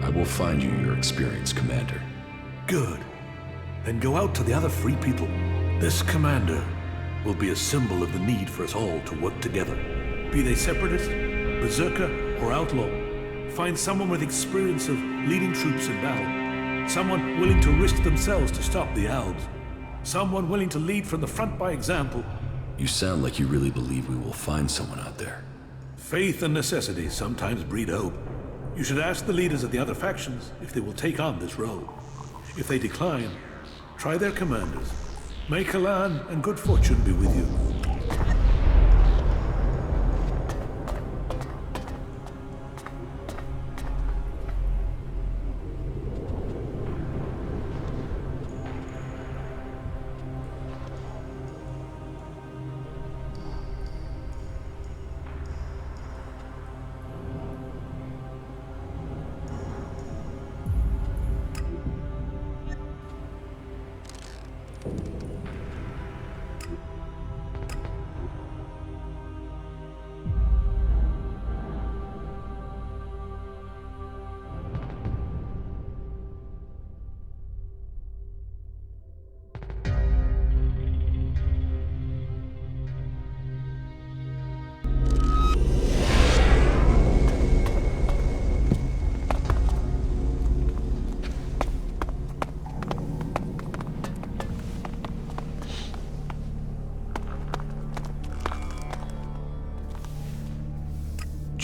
I will find you your experienced commander. Good. Then go out to the other free people. This commander will be a symbol of the need for us all to work together. Be they separatist, berserker, or outlaw. Find someone with experience of leading troops in battle. Someone willing to risk themselves to stop the Albs. Someone willing to lead from the front by example. You sound like you really believe we will find someone out there. Faith and necessity sometimes breed hope. You should ask the leaders of the other factions if they will take on this role. If they decline, try their commanders. May Kalan and good fortune be with you.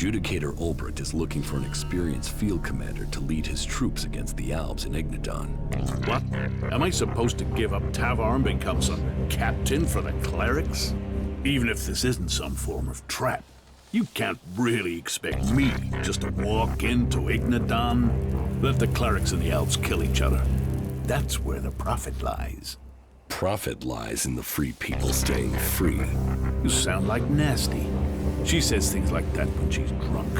Judicator Ulbrich is looking for an experienced field commander to lead his troops against the Albs in Ignadon. What? Am I supposed to give up Tavar and become some captain for the clerics? Even if this isn't some form of trap, you can't really expect me just to walk into Ignadon. Let the clerics and the elves kill each other. That's where the profit lies. Profit lies in the free people staying free. You sound like Nasty. She says things like that when she's drunk.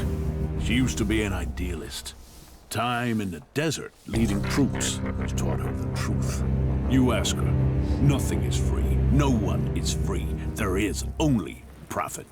She used to be an idealist. Time in the desert, leading troops, has taught her the truth. You ask her, nothing is free. No one is free. There is only profit.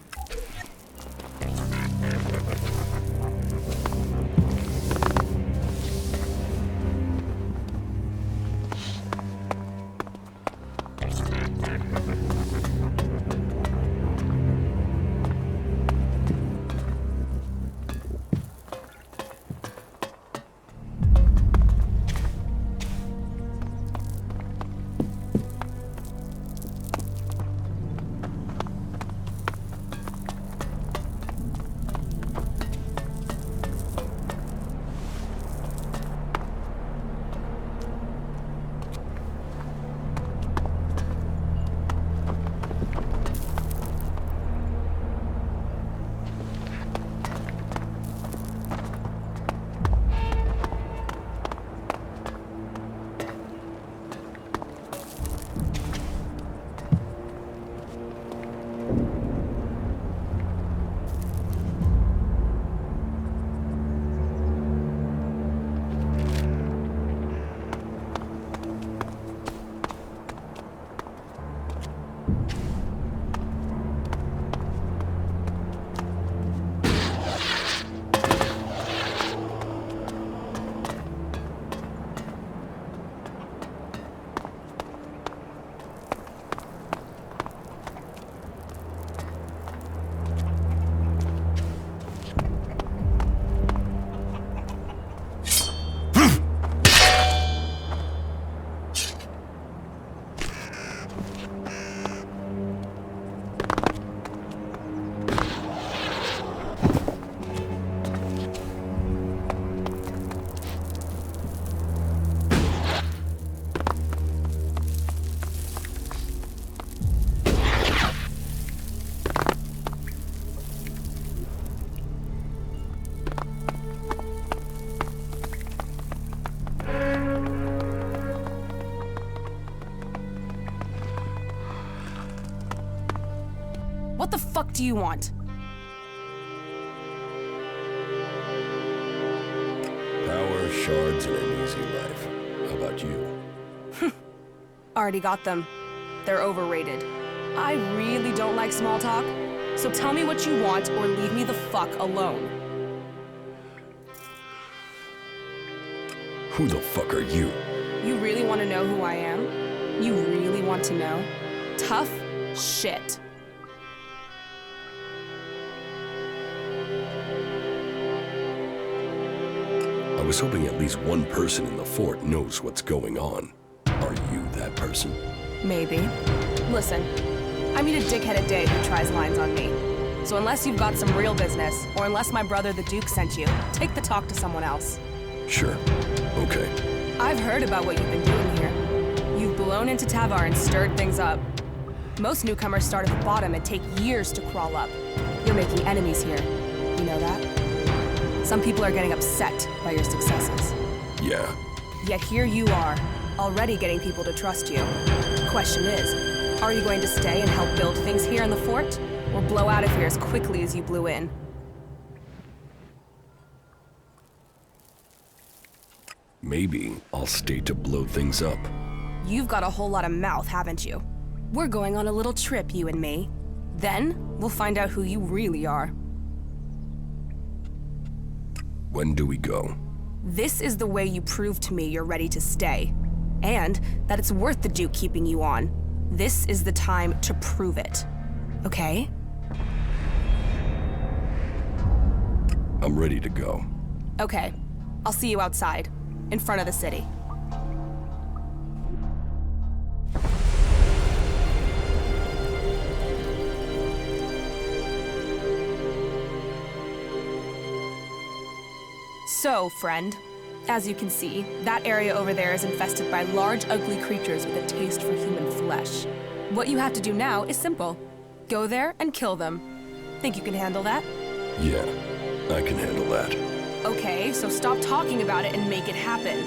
What the fuck do you want? Power, shards, and an easy life. How about you? Already got them. They're overrated. I really don't like small talk, so tell me what you want or leave me the fuck alone. Who the fuck are you? You really want to know who I am? You really want to know? Tough shit. I was hoping at least one person in the fort knows what's going on. Are you that person? Maybe. Listen, I meet a dickhead a day who tries lines on me. So unless you've got some real business, or unless my brother the Duke sent you, take the talk to someone else. Sure. Okay. I've heard about what you've been doing here. You've blown into Tavar and stirred things up. Most newcomers start at the bottom and take years to crawl up. You're making enemies here. You know that? Some people are getting upset by your successes. Yeah. Yet here you are, already getting people to trust you. The question is, are you going to stay and help build things here in the fort? Or blow out of here as quickly as you blew in? Maybe I'll stay to blow things up. You've got a whole lot of mouth, haven't you? We're going on a little trip, you and me. Then, we'll find out who you really are. When do we go? This is the way you prove to me you're ready to stay. And that it's worth the Duke keeping you on. This is the time to prove it. Okay? I'm ready to go. Okay. I'll see you outside, in front of the city. So, friend, as you can see, that area over there is infested by large, ugly creatures with a taste for human flesh. What you have to do now is simple. Go there and kill them. Think you can handle that? Yeah, I can handle that. Okay, so stop talking about it and make it happen.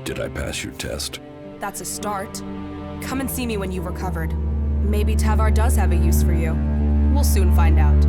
Did I pass your test? That's a start. Come and see me when you've recovered. Maybe Tavar does have a use for you. We'll soon find out.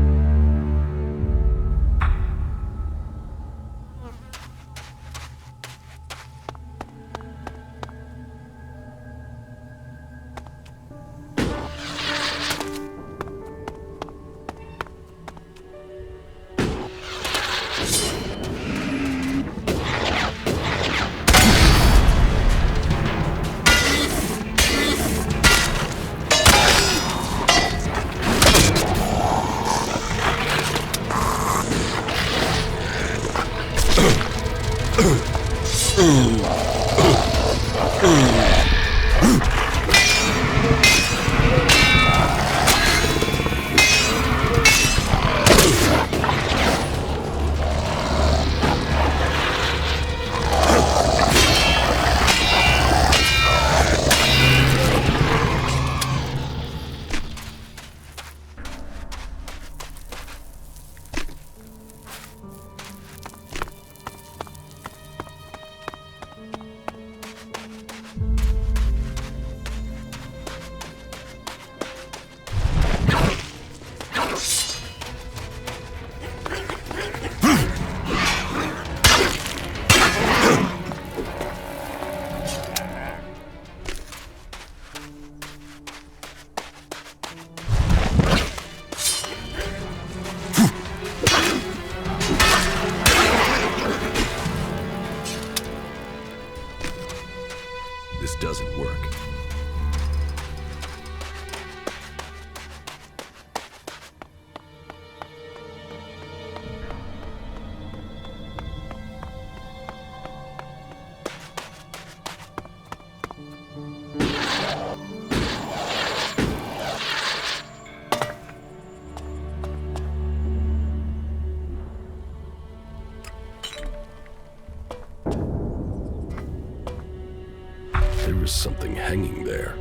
There's something hanging there.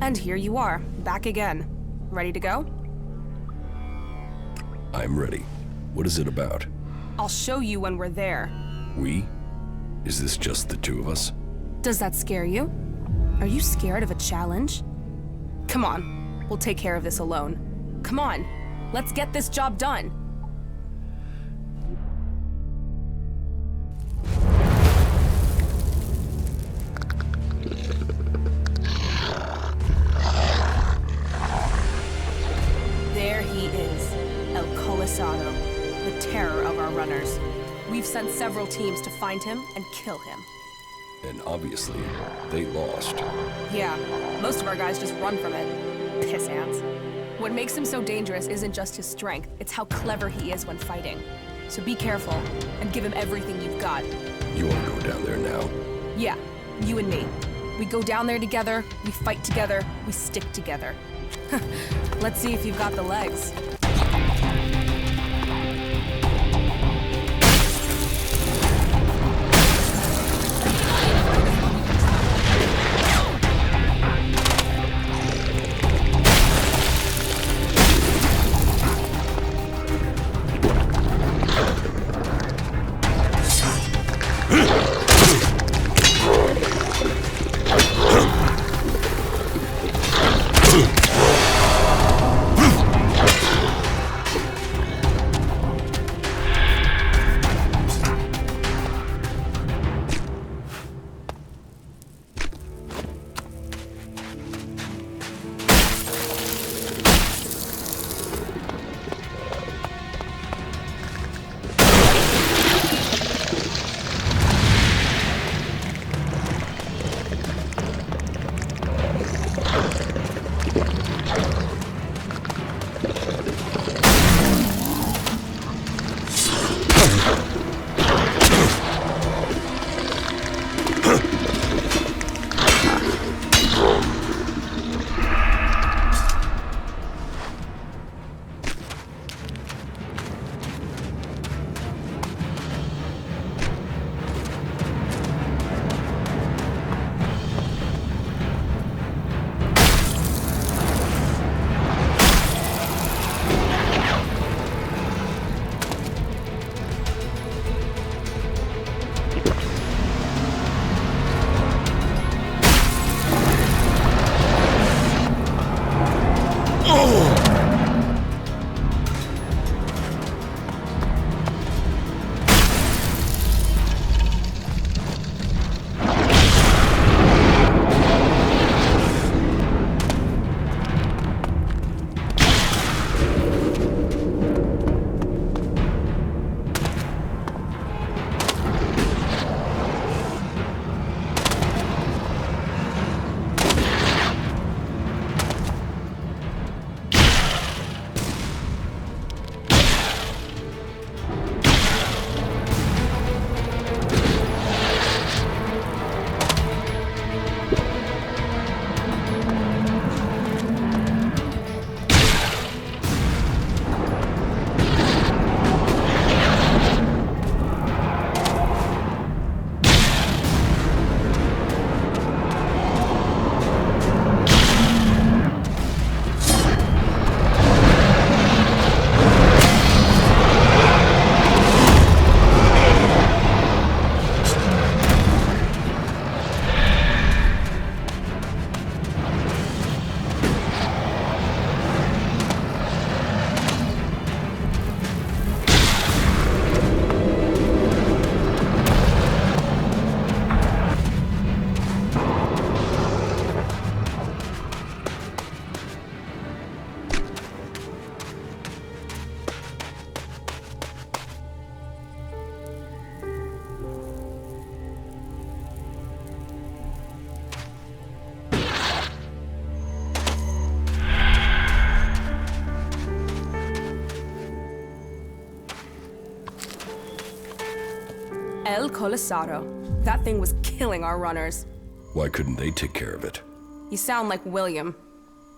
And here you are, back again. Ready to go? I'm ready. What is it about? I'll show you when we're there. We? Is this just the two of us? Does that scare you? Are you scared of a challenge? Come on, we'll take care of this alone. Come on, let's get this job done. There he is, El Colisado, the terror of our runners. We've sent several teams to find him and kill him. And obviously, they lost. Yeah, most of our guys just run from it. Piss ants. What makes him so dangerous isn't just his strength, it's how clever he is when fighting. So be careful, and give him everything you've got. You want to go down there now? Yeah, you and me. We go down there together, we fight together, we stick together. Let's see if you've got the legs. El Colisado. That thing was killing our runners. Why couldn't they take care of it? You sound like William.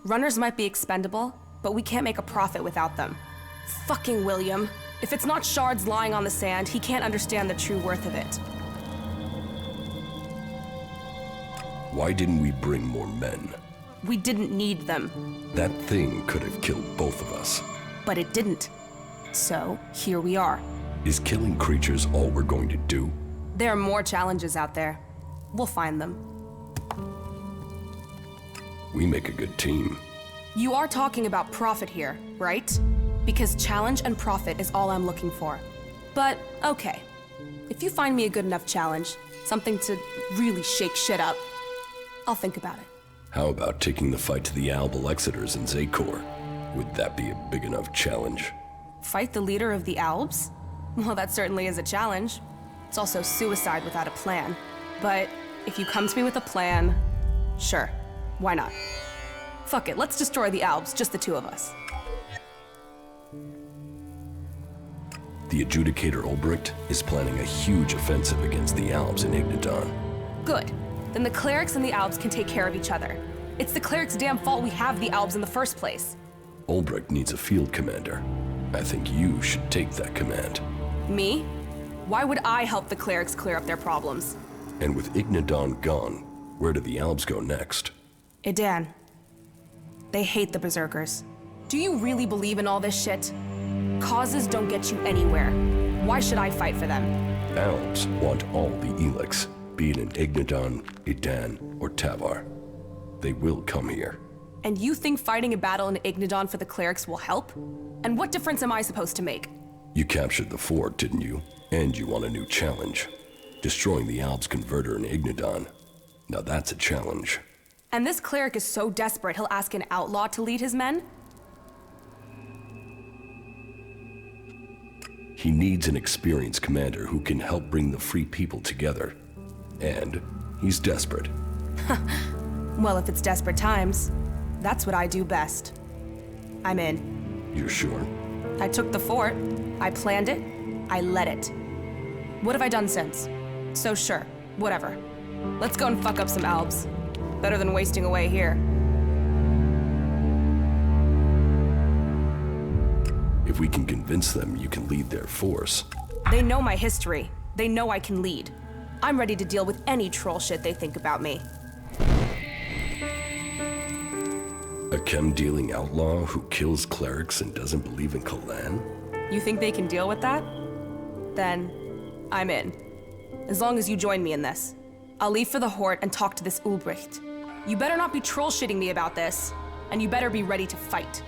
Runners might be expendable, but we can't make a profit without them. Fucking William. If it's not shards lying on the sand, he can't understand the true worth of it. Why didn't we bring more men? We didn't need them, That thing could have killed both of us. but it didn't. So, here we are. Is killing creatures all we're going to do? There are more challenges out there. We'll find them. We make a good team. You are talking about profit here, right? Because challenge and profit is all I'm looking for. But, okay. If you find me a good enough challenge, something to really shake shit up, I'll think about it. How about taking the fight to the Alexiters in Zakor? Would that be a big enough challenge? Fight the leader of the Albs? Well, that certainly is a challenge. It's also suicide without a plan. But if you come to me with a plan, sure, why not? Fuck it, let's destroy the Albs, just the two of us. The Adjudicator Ulbricht is planning a huge offensive against the Alps in Ignadon. Good. Then the clerics and the Albs can take care of each other. It's the clerics' damn fault we have the Albs in the first place. Ulbricht needs a field commander. I think you should take that command. Me? Why would I help the clerics clear up their problems? And with Ignadon gone, where do the Alps go next? Idan. They hate the Berserkers. Do you really believe in all this shit? Causes don't get you anywhere. Why should I fight for them? Alps want all the Elex, be it in Ignadon, Idan, or Tavar. They will come here. And you think fighting a battle in Ignadon for the clerics will help? And what difference am I supposed to make? You captured the fort, didn't you? And you want a new challenge. Destroying the Alps converter in Ignadon. Now that's a challenge. And this cleric is so desperate he'll ask an outlaw to lead his men? He needs an experienced commander who can help bring the free people together. And he's desperate. Well, if it's desperate times, that's what I do best. I'm in. You're sure? I took the fort, I planned it, I led it. What have I done since? So sure, whatever. Let's go and fuck up some Albs. Better than wasting away here. If we can convince them you can lead their force. They know my history. They know I can lead. I'm ready to deal with any troll shit they think about me. A chem-dealing outlaw who kills clerics and doesn't believe in Kalan? You think they can deal with that? Then, I'm in. As long as you join me in this. I'll leave for the Hort and talk to this Ulbricht. You better not be troll-shitting me about this, and you better be ready to fight.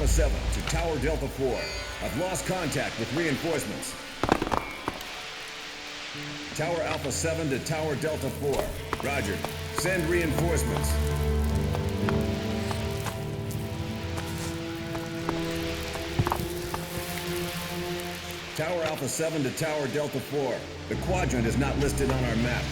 Alpha 7 to Tower Delta 4. I've lost contact with reinforcements. Tower Alpha 7 to Tower Delta 4. Roger. Send reinforcements. Tower Alpha 7 to Tower Delta 4. The quadrant is not listed on our map.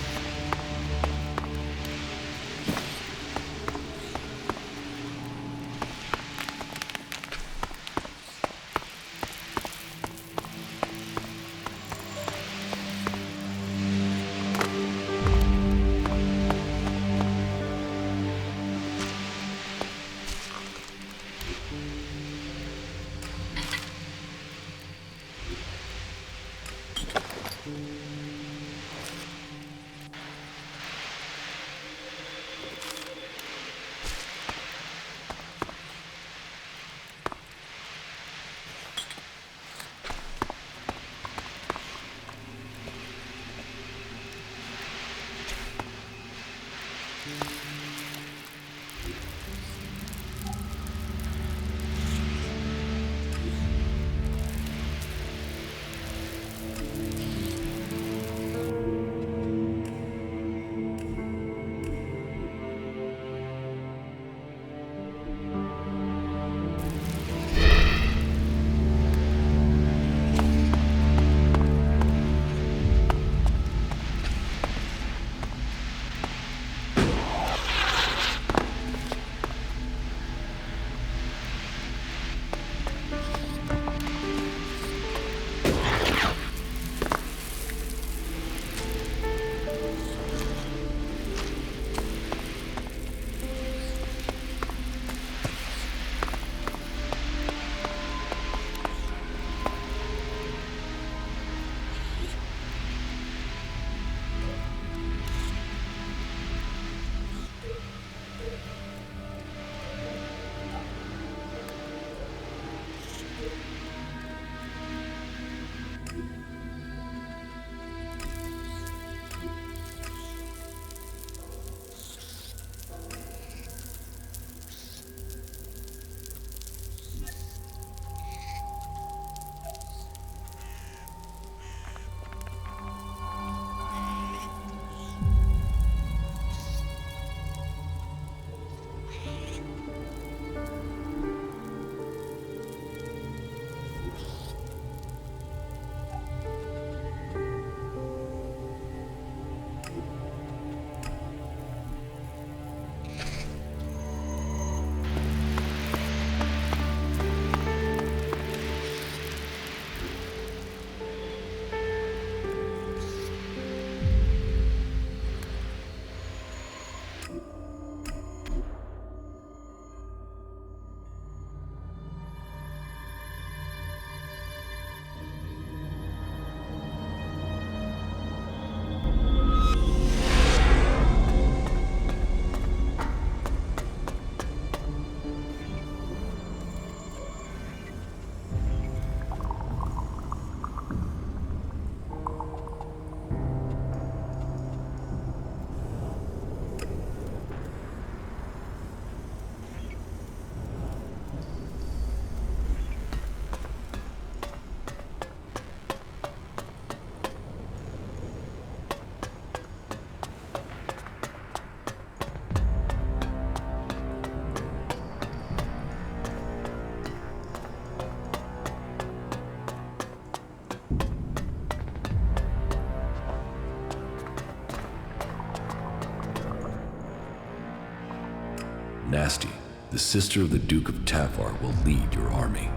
Nasty, the sister of the Duke of Tavar, will lead your army.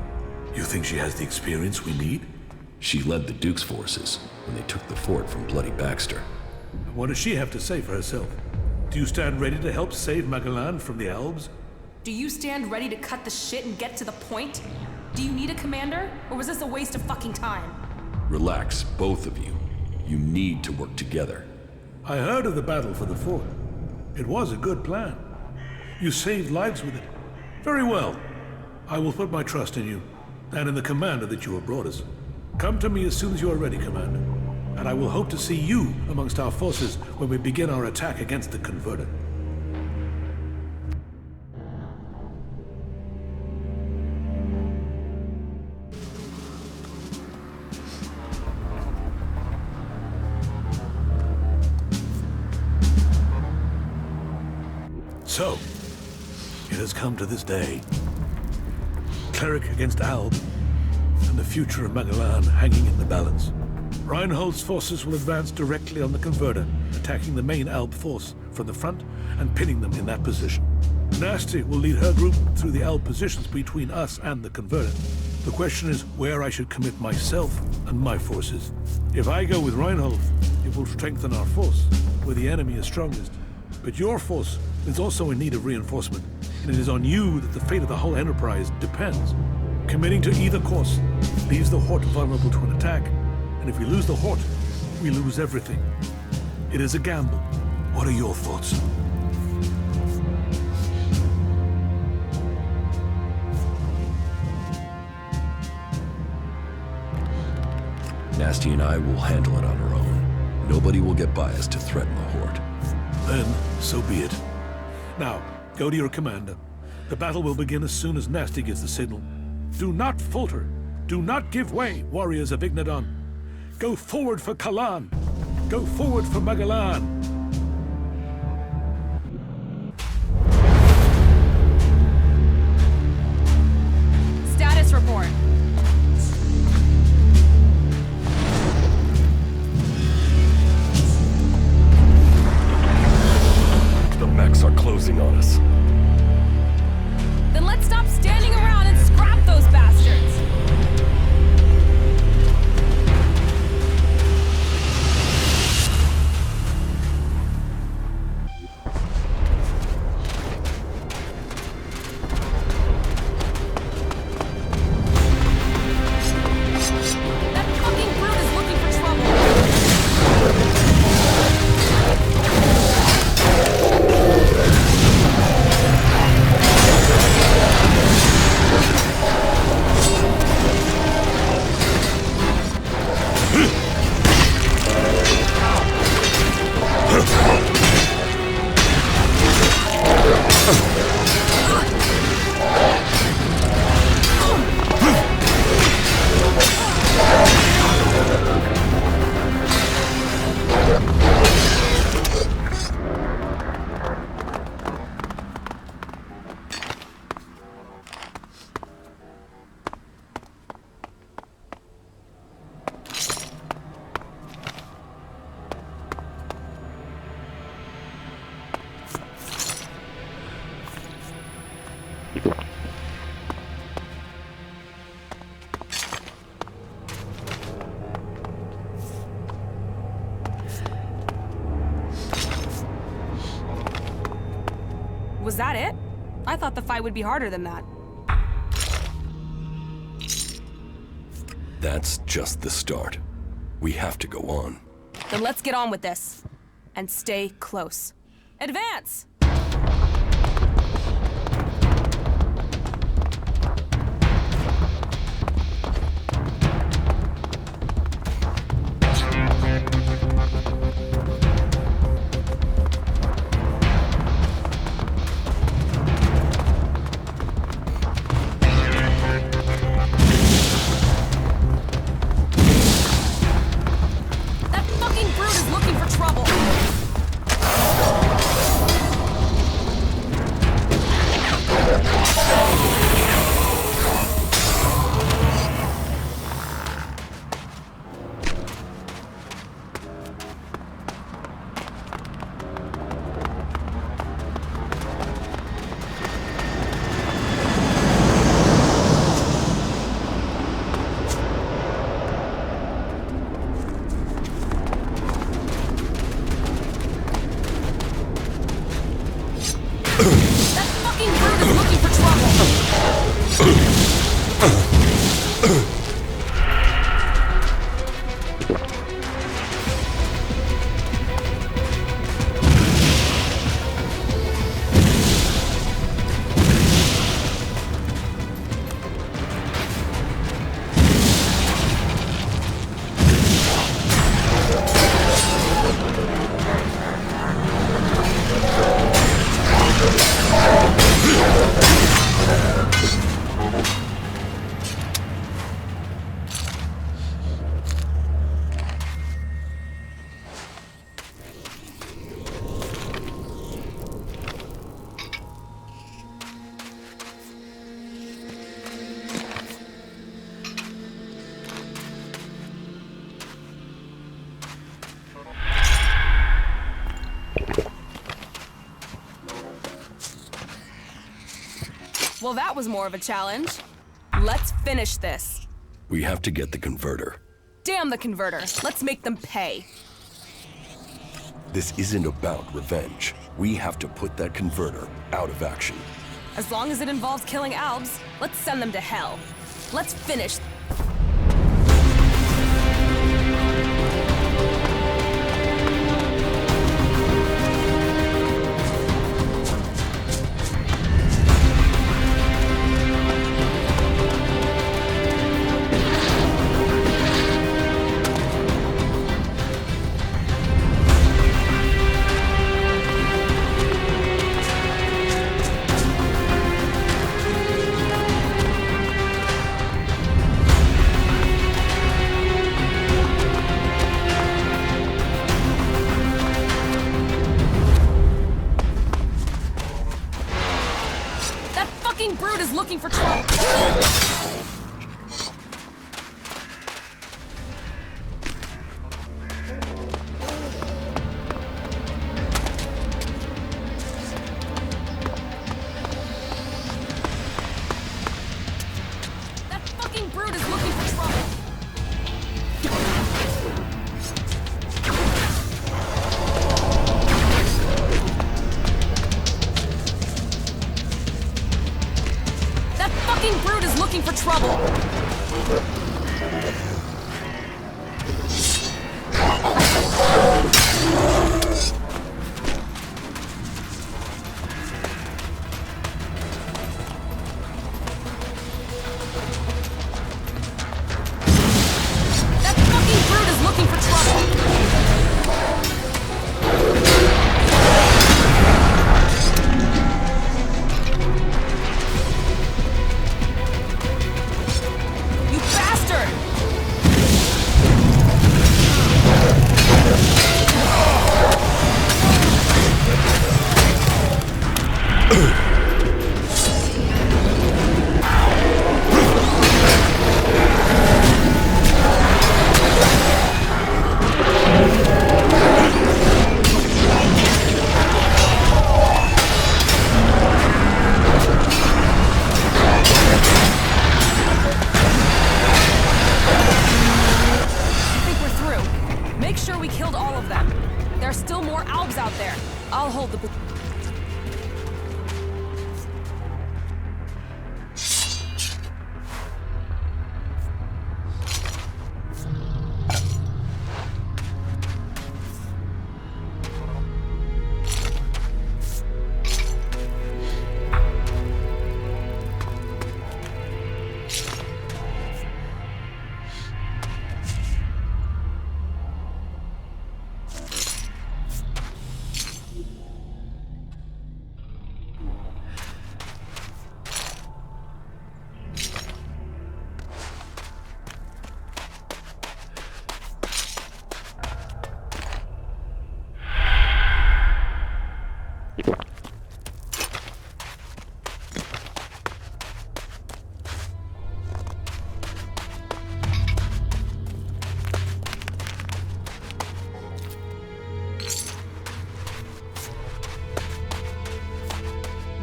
You think she has the experience we need? She led the Duke's forces when they took the fort from Bloody Baxter. What does she have to say for herself? Do you stand ready to help save Magalan from the Albs? Do you stand ready to cut the shit and get to the point? Do you need a commander, or was this a waste of fucking time? Relax, both of you. You need to work together. I heard of the battle for the fort. It was a good plan. You saved lives with it. Very well. I will put my trust in you, and in the commander that you have brought us. Come to me as soon as you are ready, Commander, and I will hope to see you amongst our forces when we begin our attack against the Converter. So, it has come to this day. Cleric against Alb, and the future of Magalan hanging in the balance. Reinhold's forces will advance directly on the Converter, attacking the main Alb force from the front and pinning them in that position. Nasty will lead her group through the Alb positions between us and the Converter. The question is where I should commit myself and my forces. If I go with Reinhold, it will strengthen our force, where the enemy is strongest. But your force is also in need of reinforcement, and it is on you that the fate of the whole enterprise depends. Committing to either course leaves the Hort vulnerable to an attack, and if we lose the Hort, we lose everything. It is a gamble. What are your thoughts? Nasty and I will handle it on our own. Nobody will get by us to threaten the Horde. Then, so be it. Now, go to your commander. The battle will begin as soon as Nasty gives the signal. Do not falter. Do not give way, warriors of Ignadon. Go forward for Kalan. Go forward for Magalan. Status report. The mechs are closing on us. Then let's stop standing around and scrap those bastards! That fucking brute is looking for trouble! Was that it? I thought the fight would be harder than that. That's just the start. We have to go on. Then let's get on with this. And stay close. Advance! That fucking brute is looking for trouble! Well, that was more of a challenge. Let's finish this. We have to get the converter. Damn the converter. Let's make them pay. This isn't about revenge. We have to put that converter out of action. As long as it involves killing Albs, let's send them to hell. Let's finish. Brute is looking for trouble. That fucking brute is looking for trouble. Fucking brute is looking for trouble. That fucking brute is looking for trouble. I'll hold the...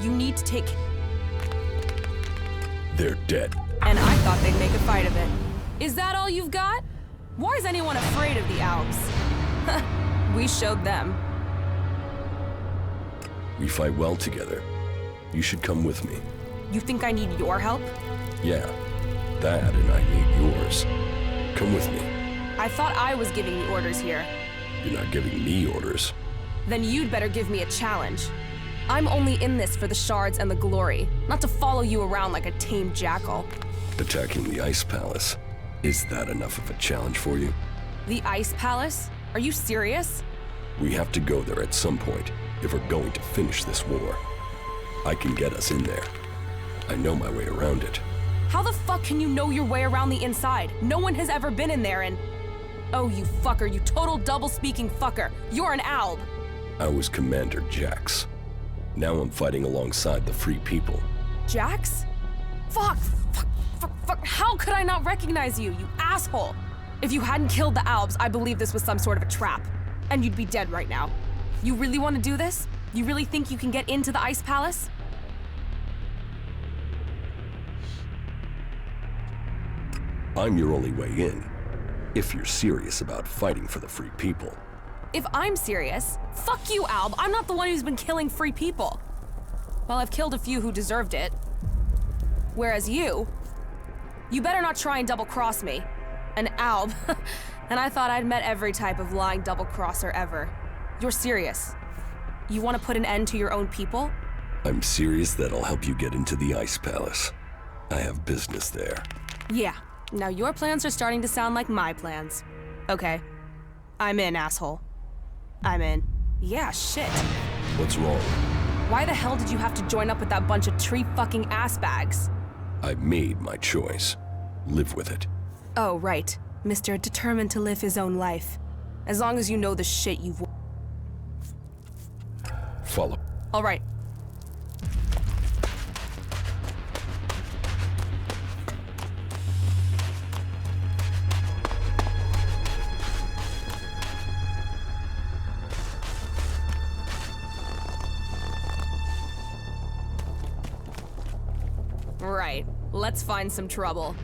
You need to take... They're dead. And I thought they'd make a fight of it. Is that all you've got? Why is anyone afraid of the Alps? We showed them. We fight well together. You should come with me. You think I need your help? Yeah, that and I need yours. Come with me. I thought I was giving the orders here. You're not giving me orders. Then you'd better give me a challenge. I'm only in this for the shards and the glory, not to follow you around like a tame jackal. Attacking the Ice Palace. Is that enough of a challenge for you? The Ice Palace? Are you serious? We have to go there at some point if we're going to finish this war. I can get us in there. I know my way around it. How the fuck can you know your way around the inside? No one has ever been in there and... Oh, you fucker, you total double-speaking fucker. You're an Alb. I was Commander Jax. Now I'm fighting alongside the Free People. Jax? Fuck. How could I not recognize you, you asshole? If you hadn't killed the Albs, I believe this was some sort of a trap. And you'd be dead right now. You really want to do this? You really think you can get into the Ice Palace? I'm your only way in, if you're serious about fighting for the free people. If I'm serious, fuck you, Alb. I'm not the one who's been killing free people. Well, I've killed a few who deserved it. Whereas you better not try and double-cross me. And Alb, and I thought I'd met every type of lying double-crosser ever. You're serious. You want to put an end to your own people? I'm serious that I'll help you get into the Ice Palace. I have business there. Yeah. Now your plans are starting to sound like my plans. Okay. I'm in, asshole. I'm in. Yeah, shit. What's wrong? Why the hell did you have to join up with that bunch of tree-fucking assbags? I made my choice. Live with it. Oh, right. Mr. Determined to live his own life. As long as you know the shit you've... Follow. All right. Right. Let's find some trouble.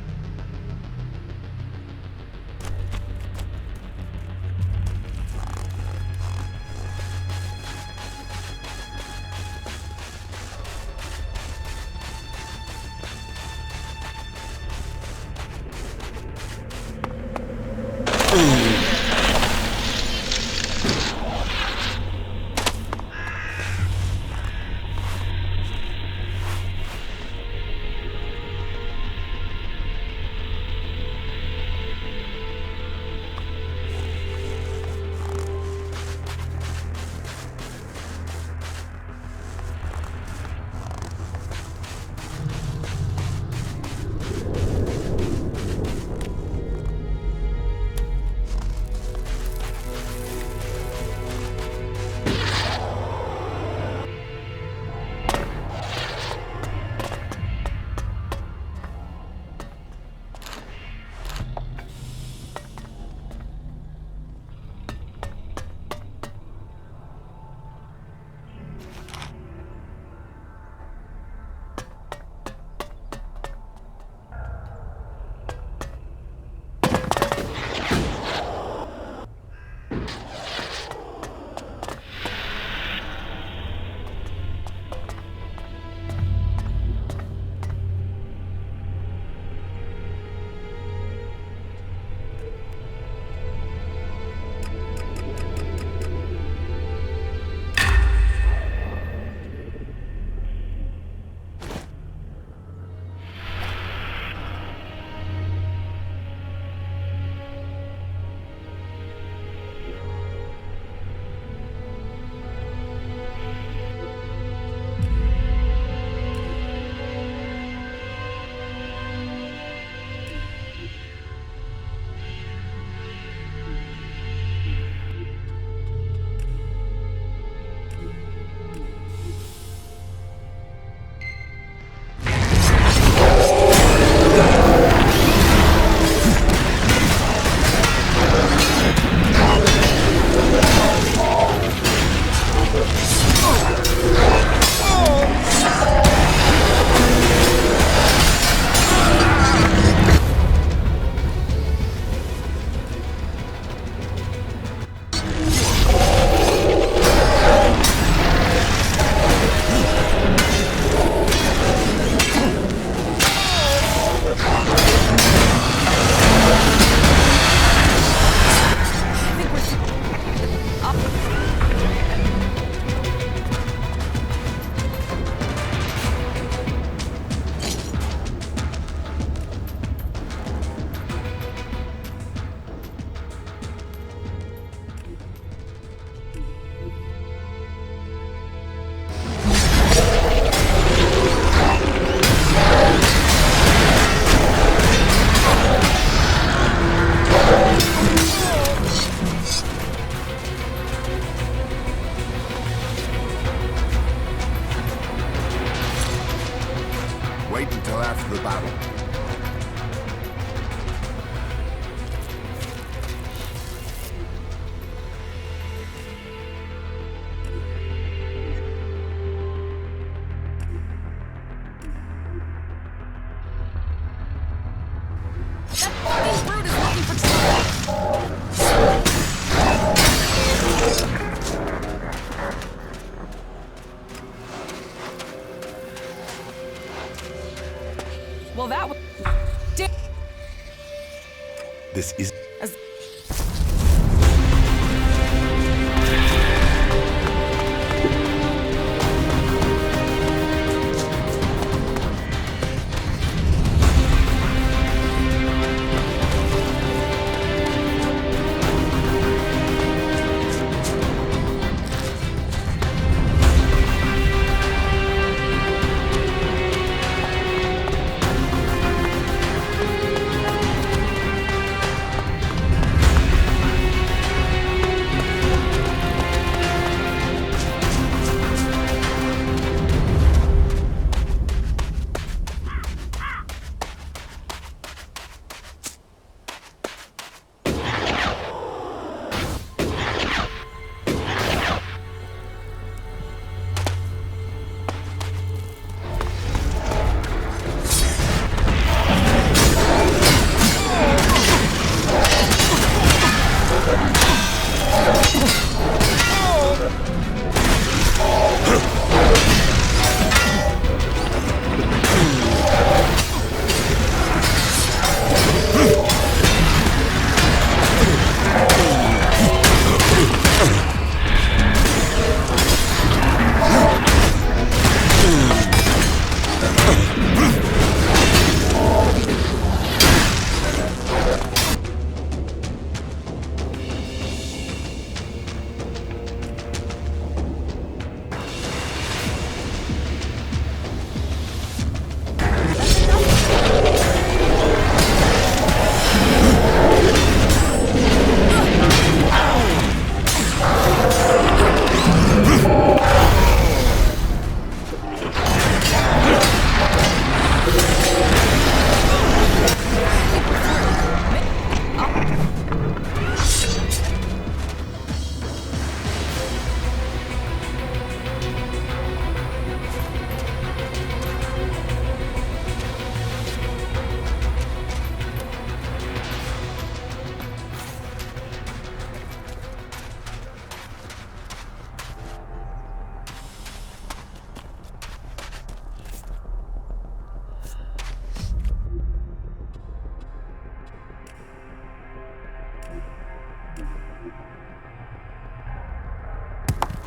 This is... As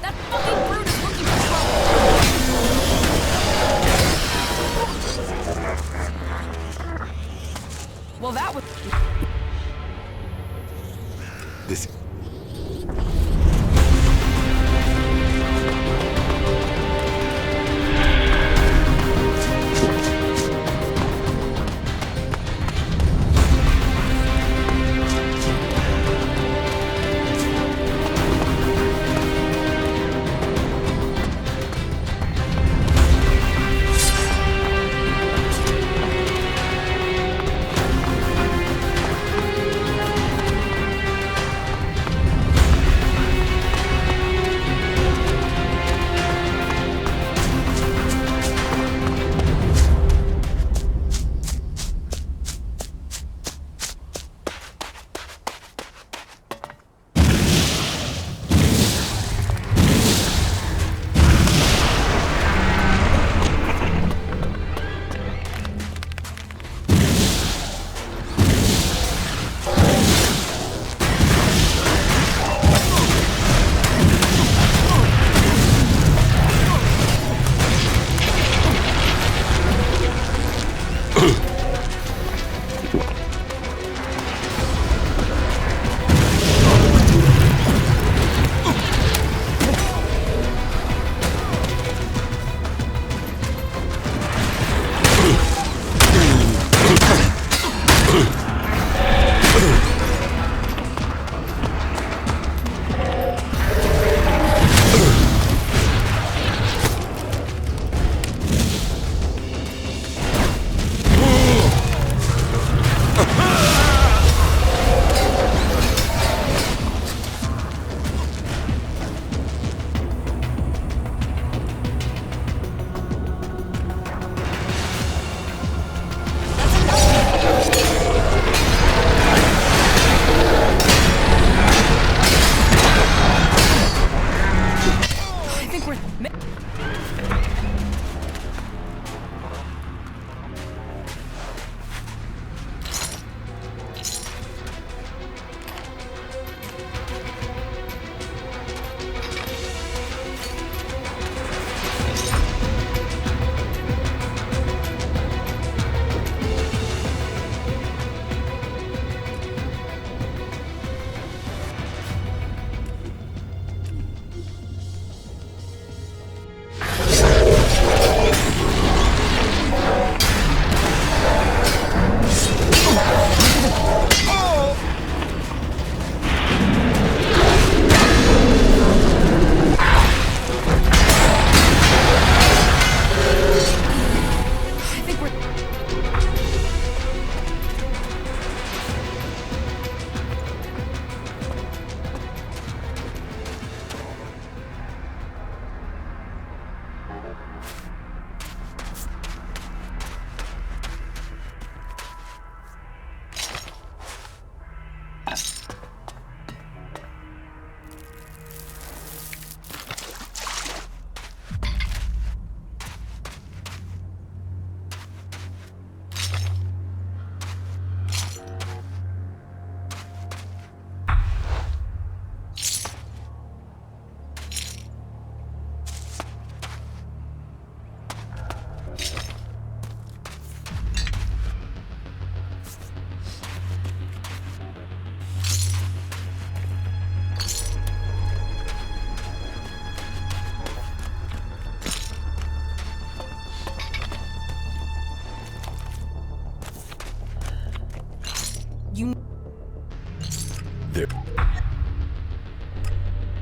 that fucking brute is looking for trouble. Well, that was... This...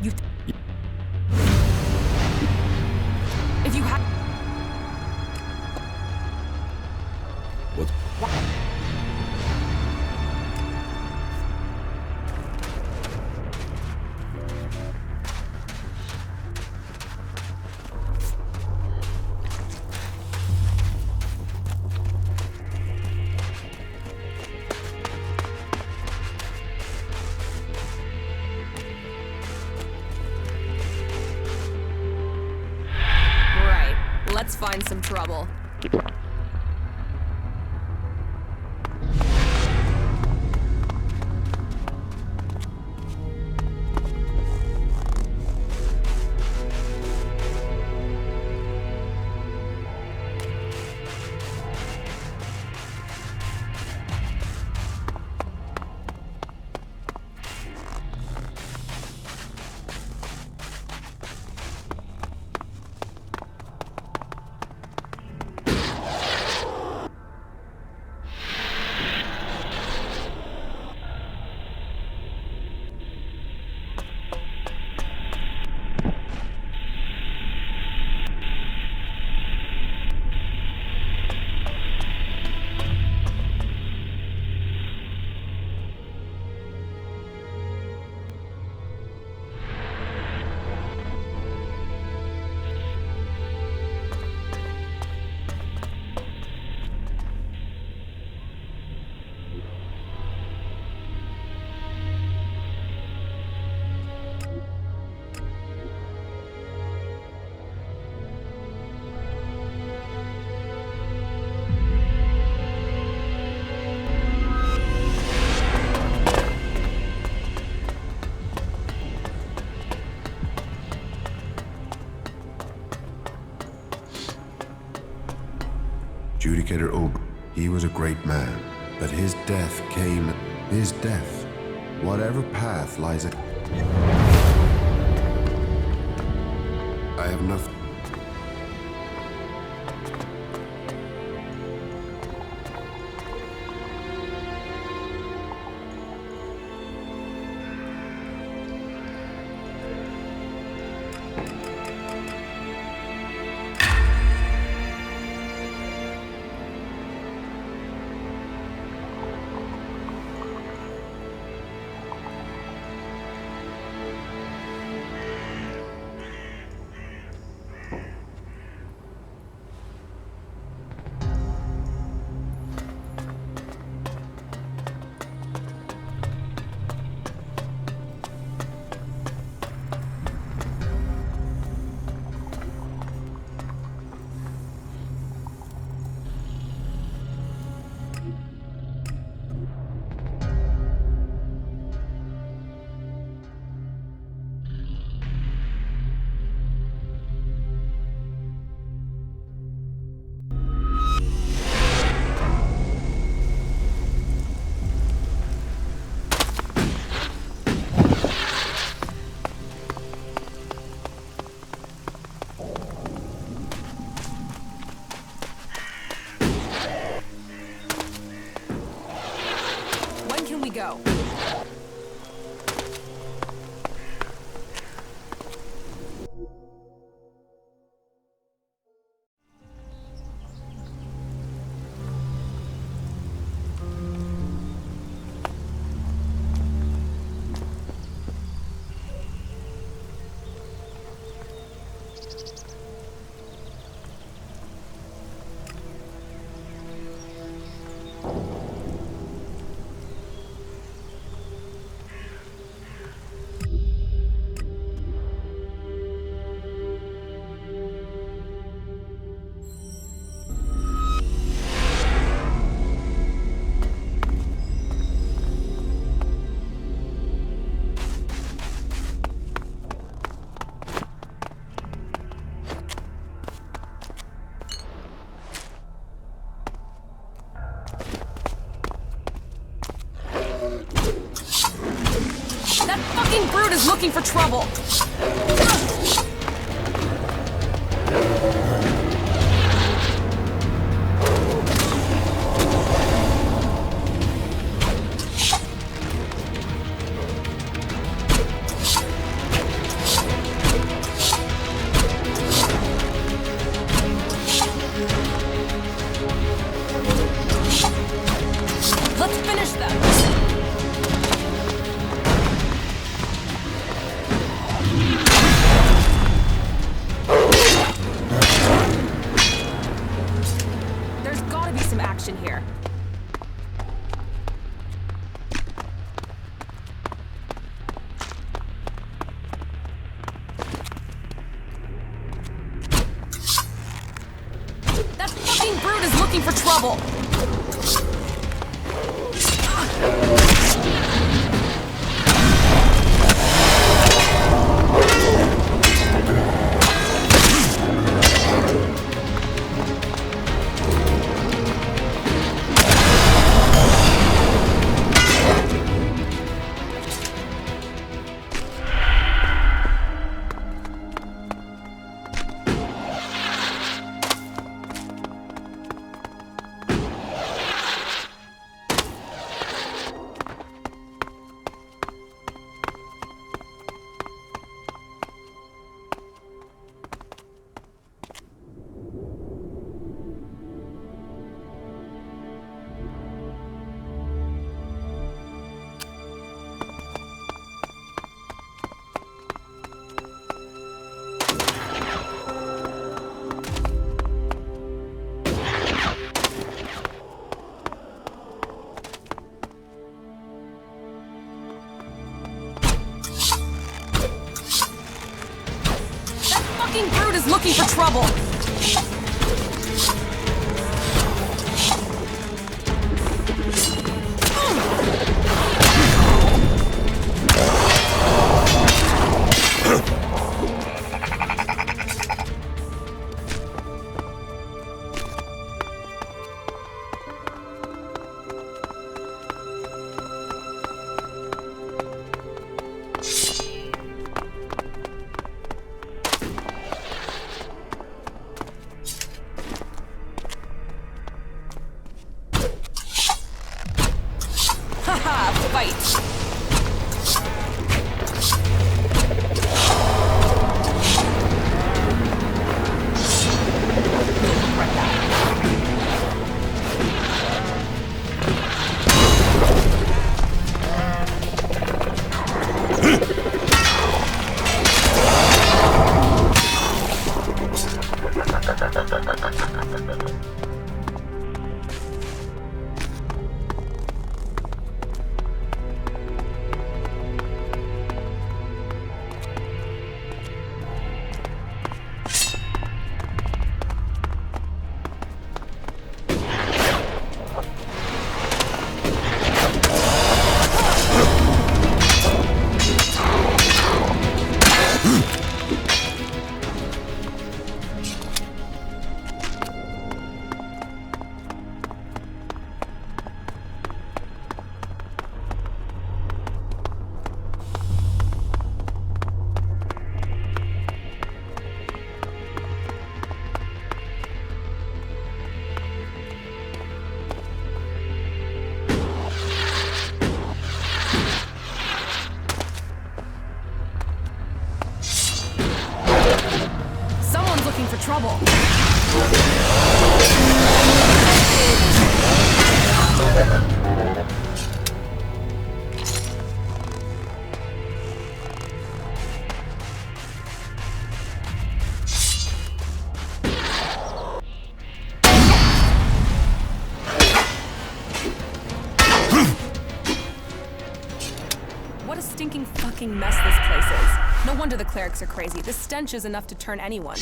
You... If you have... What? Right. Let's find some trouble. Judicator Ob, he was a great man, but his death came... His death. Whatever path lies at... I have nothing... When can we go? That fucking brute is looking for trouble! trouble! Fucking brute is looking for trouble! Haha, fight! For trouble. What a stinking fucking mess this place is. No wonder the clerics are crazy. This stench is enough to turn anyone.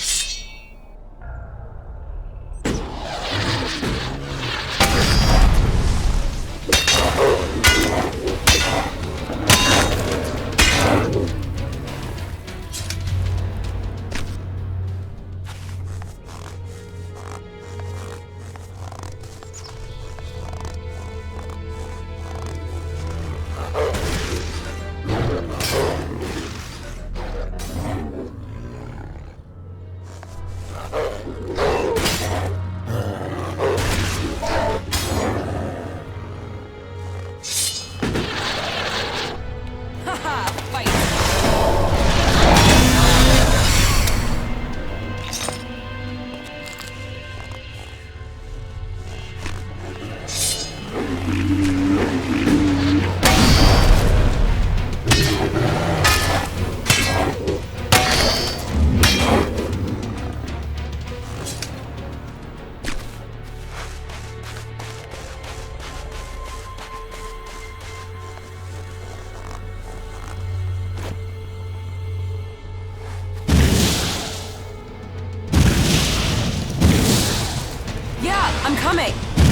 I'm coming!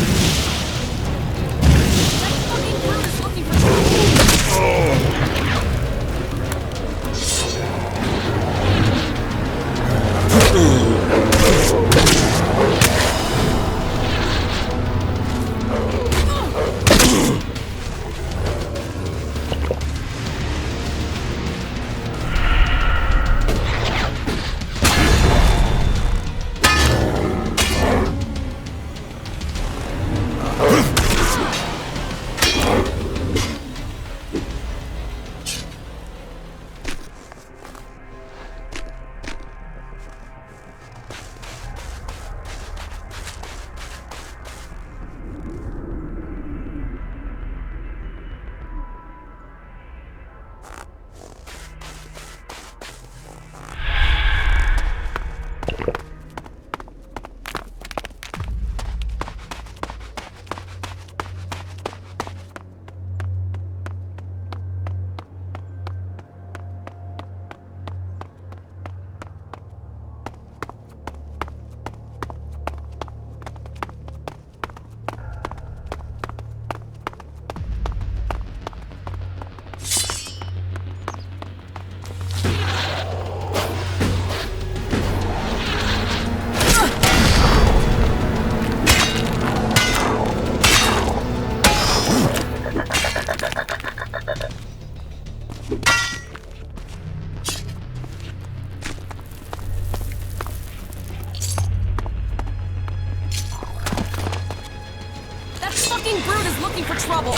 That fucking brute is looking for trouble!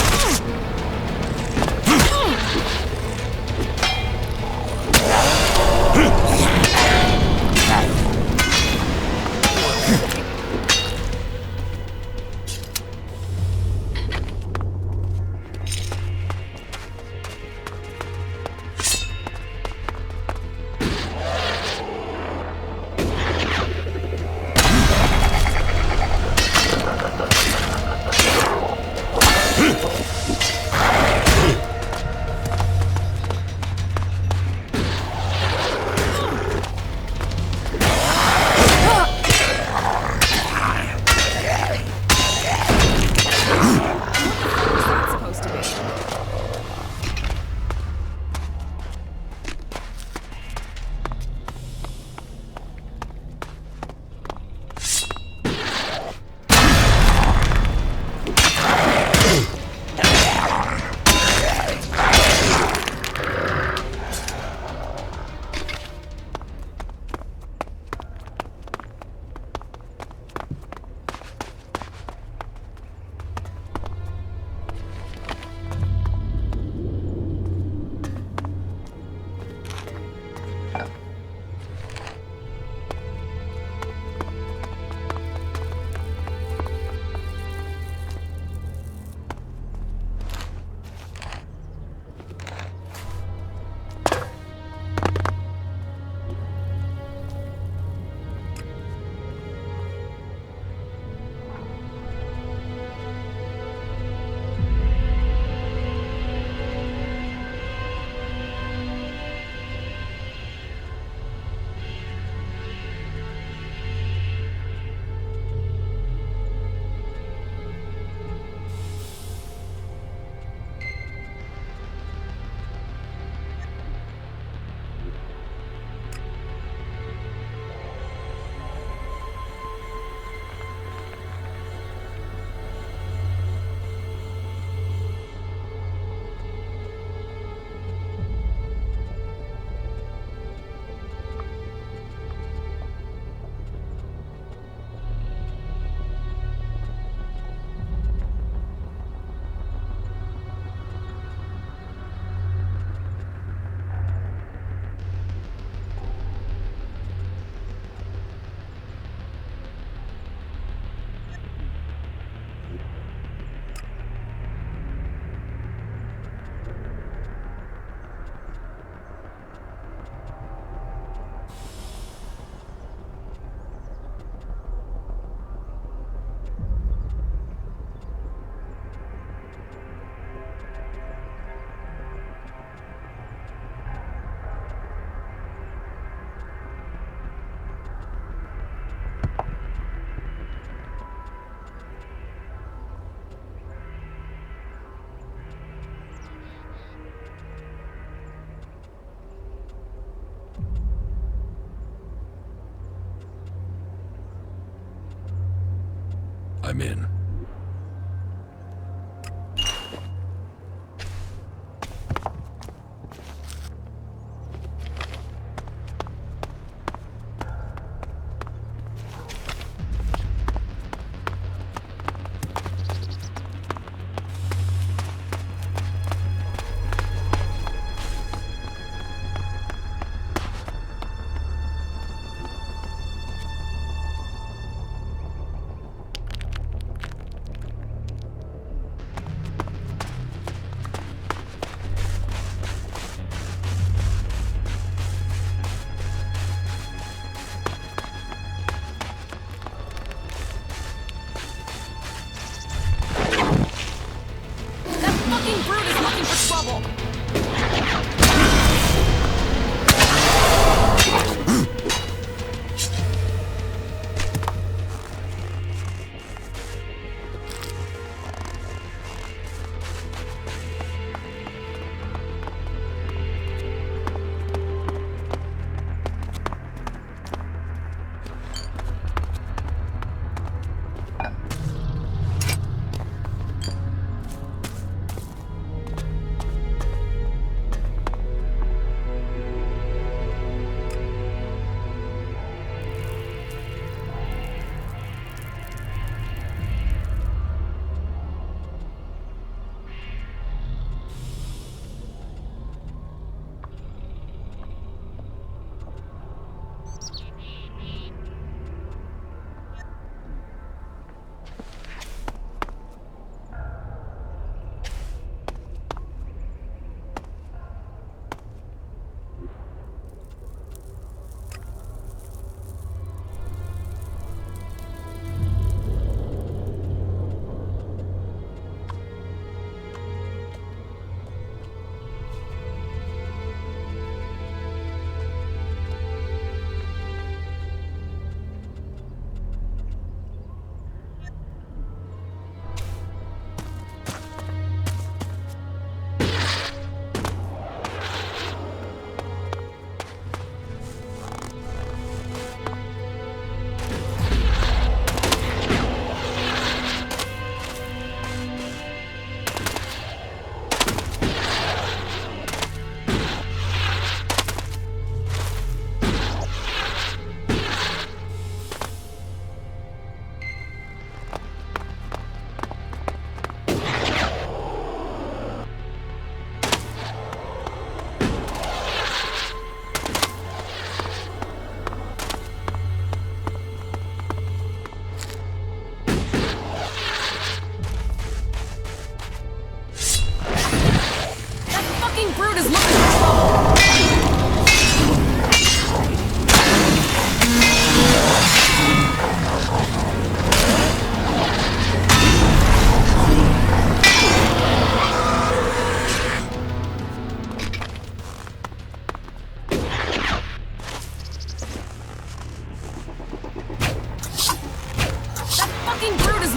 I'm in.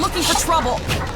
looking for trouble.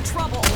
for trouble.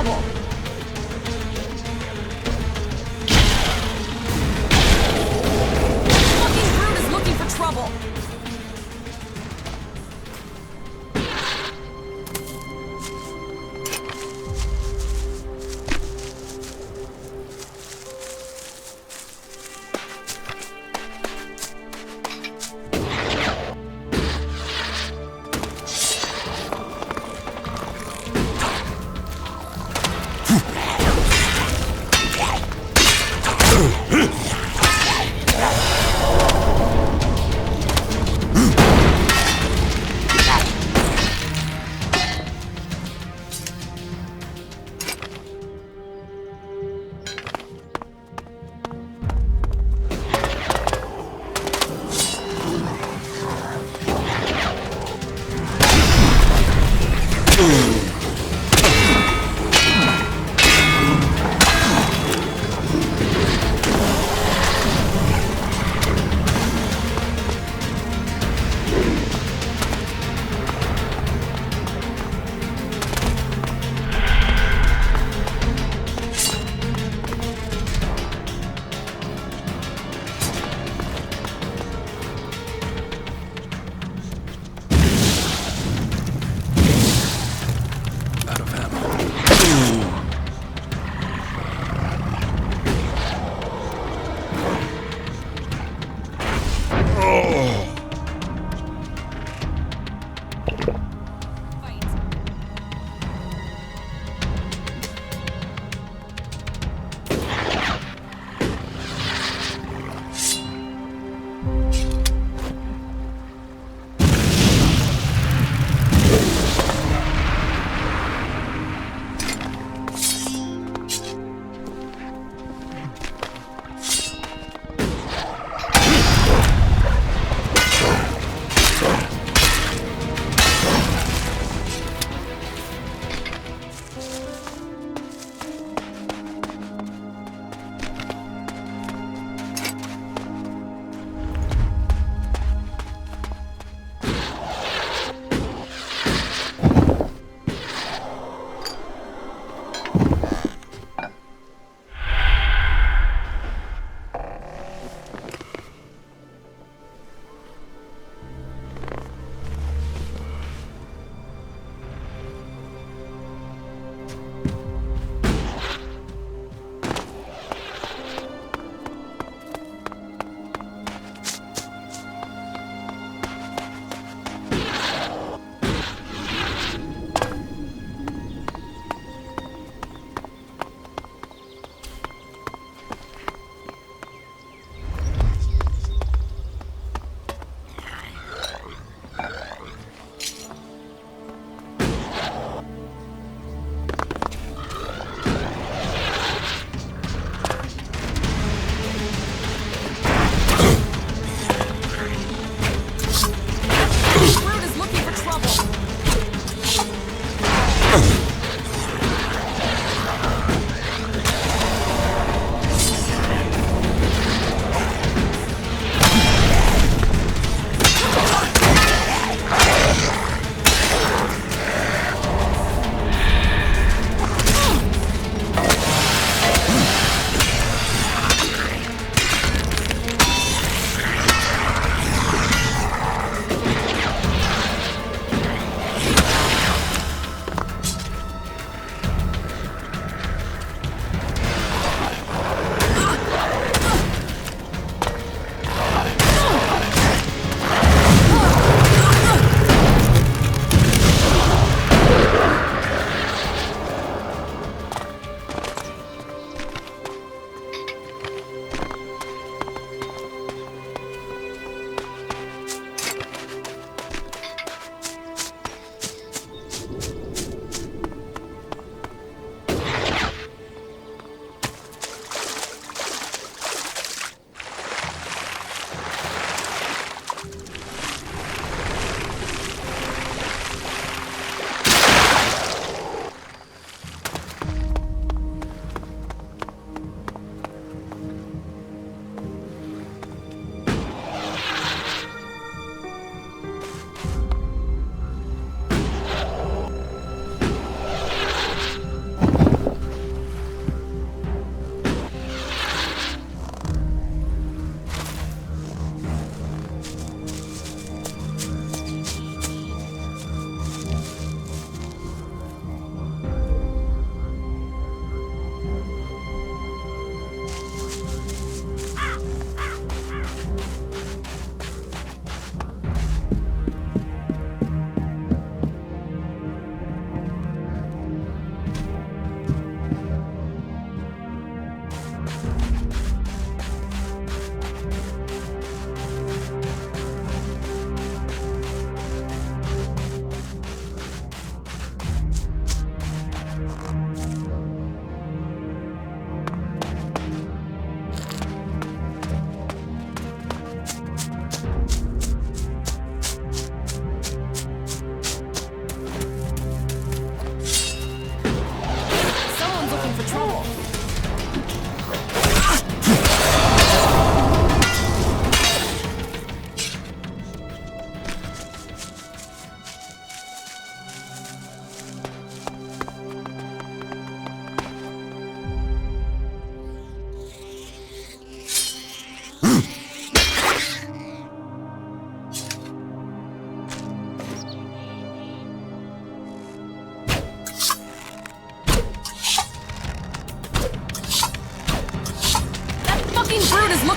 trouble. Fucking brute is looking for trouble.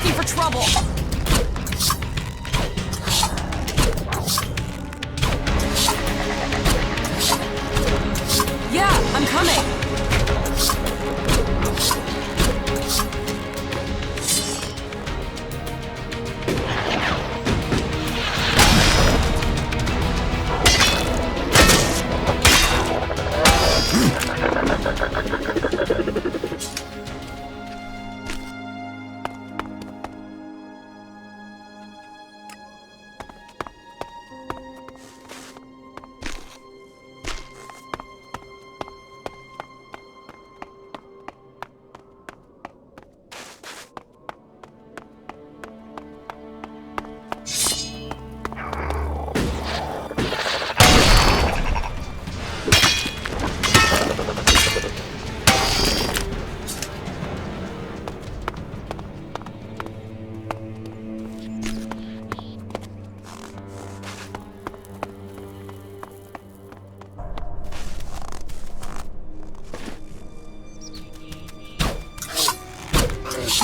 looking for trouble! Yeah, I'm coming!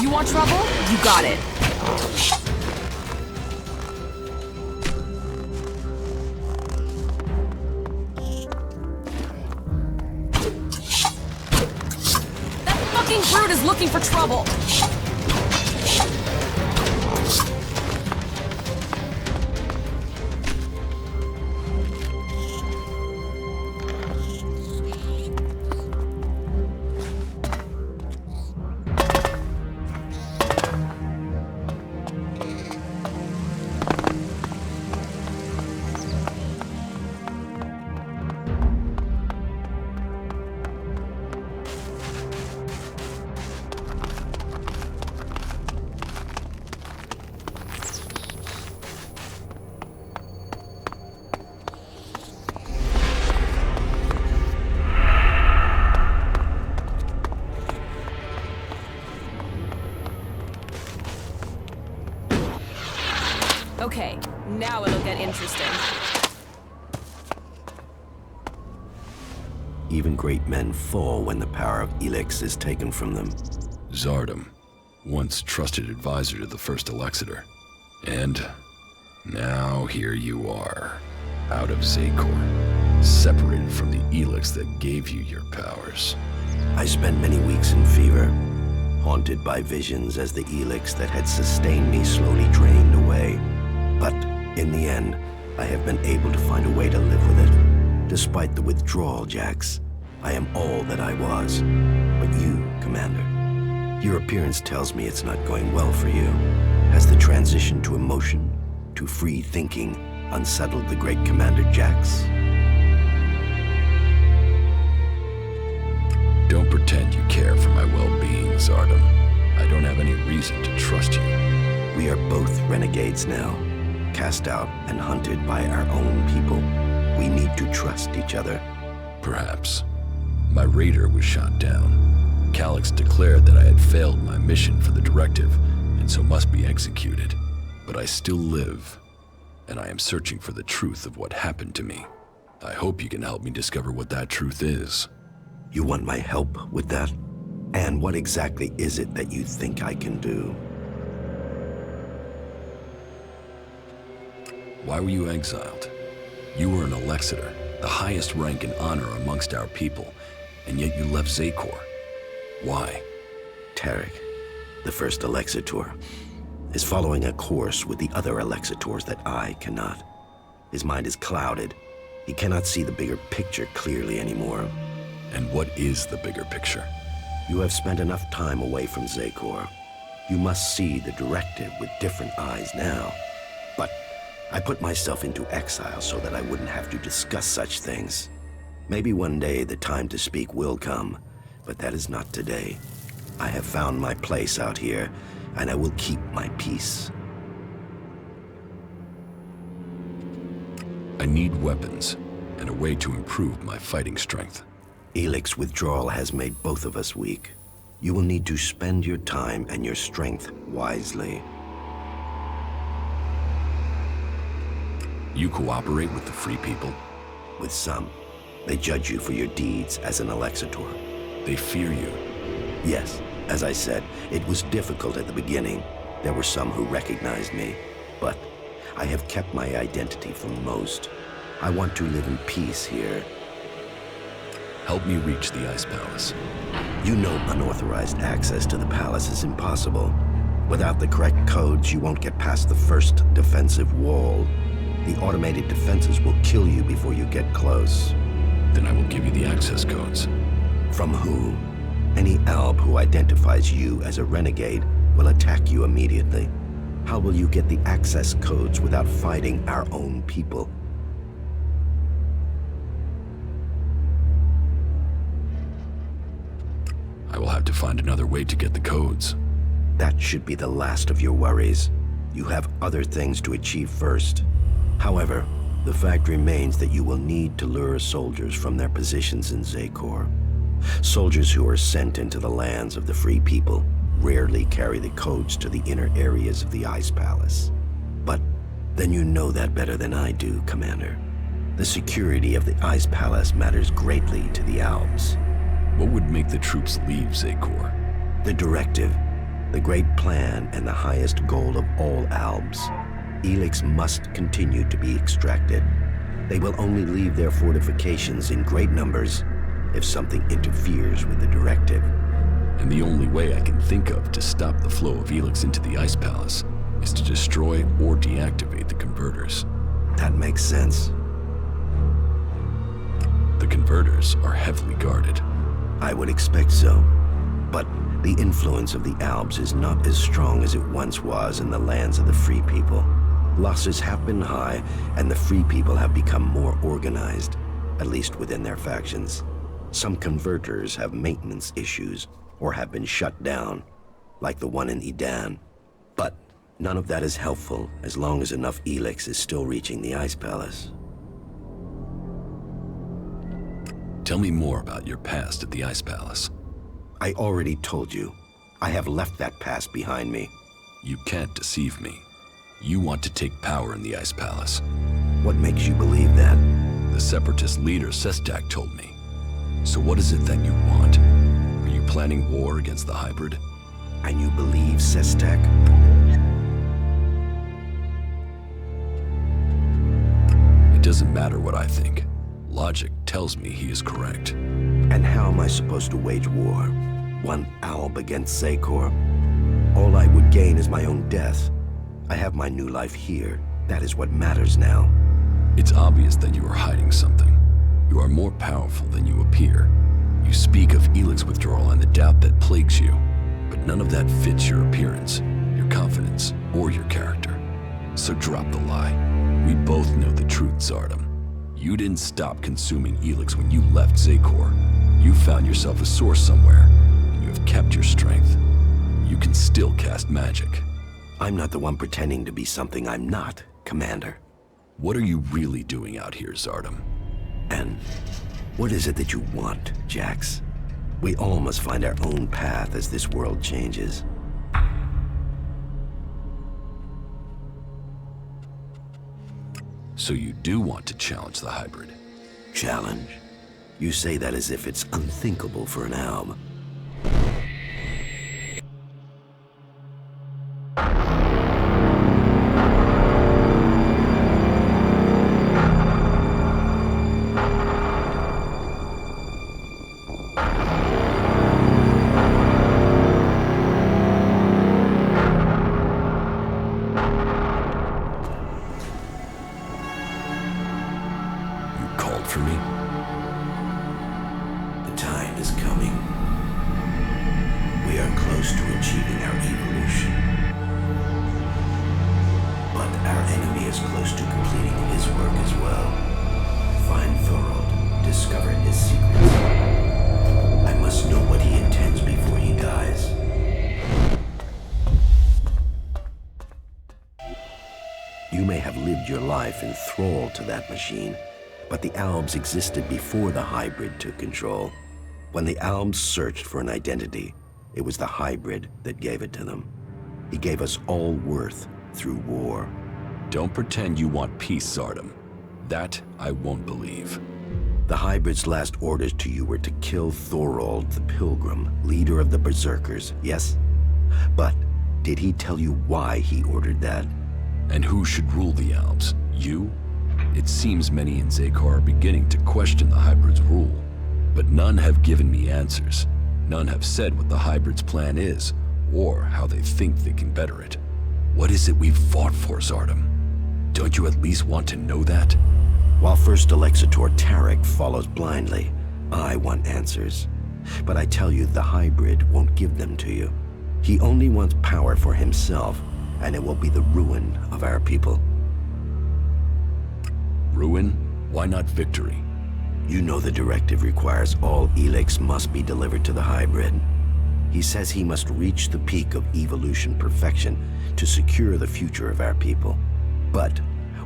You want trouble? You got it. That fucking brute is looking for trouble! Okay, now it'll get interesting. Even great men fall when the power of Elex is taken from them. Zardom, once trusted advisor to the first Elexitor. And now here you are, out of Zakor, separated from the Elex that gave you your powers. I spent many weeks in fever, haunted by visions as the Elex that had sustained me slowly drained away. But in the end, I have been able to find a way to live with it. Despite the withdrawal, Jax, I am all that I was. But you, Commander, your appearance tells me it's not going well for you. Has the transition to emotion, to free thinking, unsettled the great Commander Jax? Don't pretend you care for my well-being, Zardom. I don't have any reason to trust you. We are both renegades now. Cast out and hunted by our own people. We need to trust each other. Perhaps. My raider was shot down. Calyx declared that I had failed my mission for the directive, and so must be executed. But I still live, and I am searching for the truth of what happened to me. I hope you can help me discover what that truth is. You want my help with that? And what exactly is it that you think I can do? Why were you exiled? You were an Elexitor, the highest rank and honor amongst our people, and yet you left Zakor. Why? Tarek, the first Alexitor, is following a course with the other Alexitors that I cannot. His mind is clouded. He cannot see the bigger picture clearly anymore. And what is the bigger picture? You have spent enough time away from Zakor. You must see the directive with different eyes now. But I put myself into exile so that I wouldn't have to discuss such things. Maybe one day the time to speak will come, but that is not today. I have found my place out here, and I will keep my peace. I need weapons, and a way to improve my fighting strength. Elex withdrawal has made both of us weak. You will need to spend your time and your strength wisely. You cooperate with the Free People? With some. They judge you for your deeds as an Alexitor. They fear you. Yes, as I said, it was difficult at the beginning. There were some who recognized me, but I have kept my identity from most. I want to live in peace here. Help me reach the Ice Palace. You know unauthorized access to the palace is impossible. Without the correct codes, you won't get past the first defensive wall. The automated defenses will kill you before you get close. Then I will give you the access codes. From who? Any Alb who identifies you as a renegade will attack you immediately. How will you get the access codes without fighting our own people? I will have to find another way to get the codes. That should be the last of your worries. You have other things to achieve first. However, the fact remains that you will need to lure soldiers from their positions in Zakor. Soldiers who are sent into the lands of the free people rarely carry the codes to the inner areas of the Ice Palace. But then you know that better than I do, Commander. The security of the Ice Palace matters greatly to the Albs. What would make the troops leave Zakor? The directive, the great plan, and the highest goal of all Albs. Elex must continue to be extracted. They will only leave their fortifications in great numbers if something interferes with the directive. And the only way I can think of to stop the flow of Elex into the Ice Palace is to destroy or deactivate the converters. That makes sense. The converters are heavily guarded. I would expect so. But the influence of the Albs is not as strong as it once was in the lands of the Free People. Losses have been high, and the Free People have become more organized, at least within their factions. Some converters have maintenance issues, or have been shut down, like the one in Edan. But none of that is helpful as long as enough Elex is still reaching the Ice Palace. Tell me more about your past at the Ice Palace. I already told you. I have left that past behind me. You can't deceive me. You want to take power in the Ice Palace. What makes you believe that? The Separatist leader Sestak told me. So what is it that you want? Are you planning war against the hybrid? And you believe Sestak? It doesn't matter what I think. Logic tells me he is correct. And how am I supposed to wage war? One Alb against Zakor? All I would gain is my own death. I have my new life here. That is what matters now. It's obvious that you are hiding something. You are more powerful than you appear. You speak of Elex withdrawal and the doubt that plagues you, but none of that fits your appearance, your confidence, or your character. So drop the lie. We both know the truth, Zardom. You didn't stop consuming Elex when you left Zakor. You found yourself a source somewhere, and you have kept your strength. You can still cast magic. I'm not the one pretending to be something I'm not, Commander. What are you really doing out here, Zardom? And what is it that you want, Jax? We all must find our own path as this world changes. So you do want to challenge the hybrid? Challenge? You say that as if it's unthinkable for an Alb. For me? The time is coming. We are close to achieving our evolution. But our enemy is close to completing his work as well. Find Thorold, discover his secrets. I must know what he intends before he dies. You may have lived your life in thrall to that machine, but the Albs existed before the hybrid took control. When the Albs searched for an identity, it was the hybrid that gave it to them. He gave us all worth through war. Don't pretend you want peace, Zardom. That I won't believe. The hybrid's last orders to you were to kill Thorold the Pilgrim, leader of the Berserkers, yes? But Did he tell you why he ordered that? And who should rule the Alps? You? It seems many in Zakor are beginning to question the Hybrid's rule, but none have given me answers. None have said what the Hybrid's plan is, or how they think they can better it. What is it we've fought for, Zardom? Don't you at least want to know that? While First Alexitor Tarek follows blindly, I want answers. But I tell you, the Hybrid won't give them to you. He only wants power for himself, and it will be the ruin of our people. Ruin? Why not victory? You know the directive requires all Elex must be delivered to the Hybrid. He says he must reach the peak of evolution perfection to secure the future of our people. But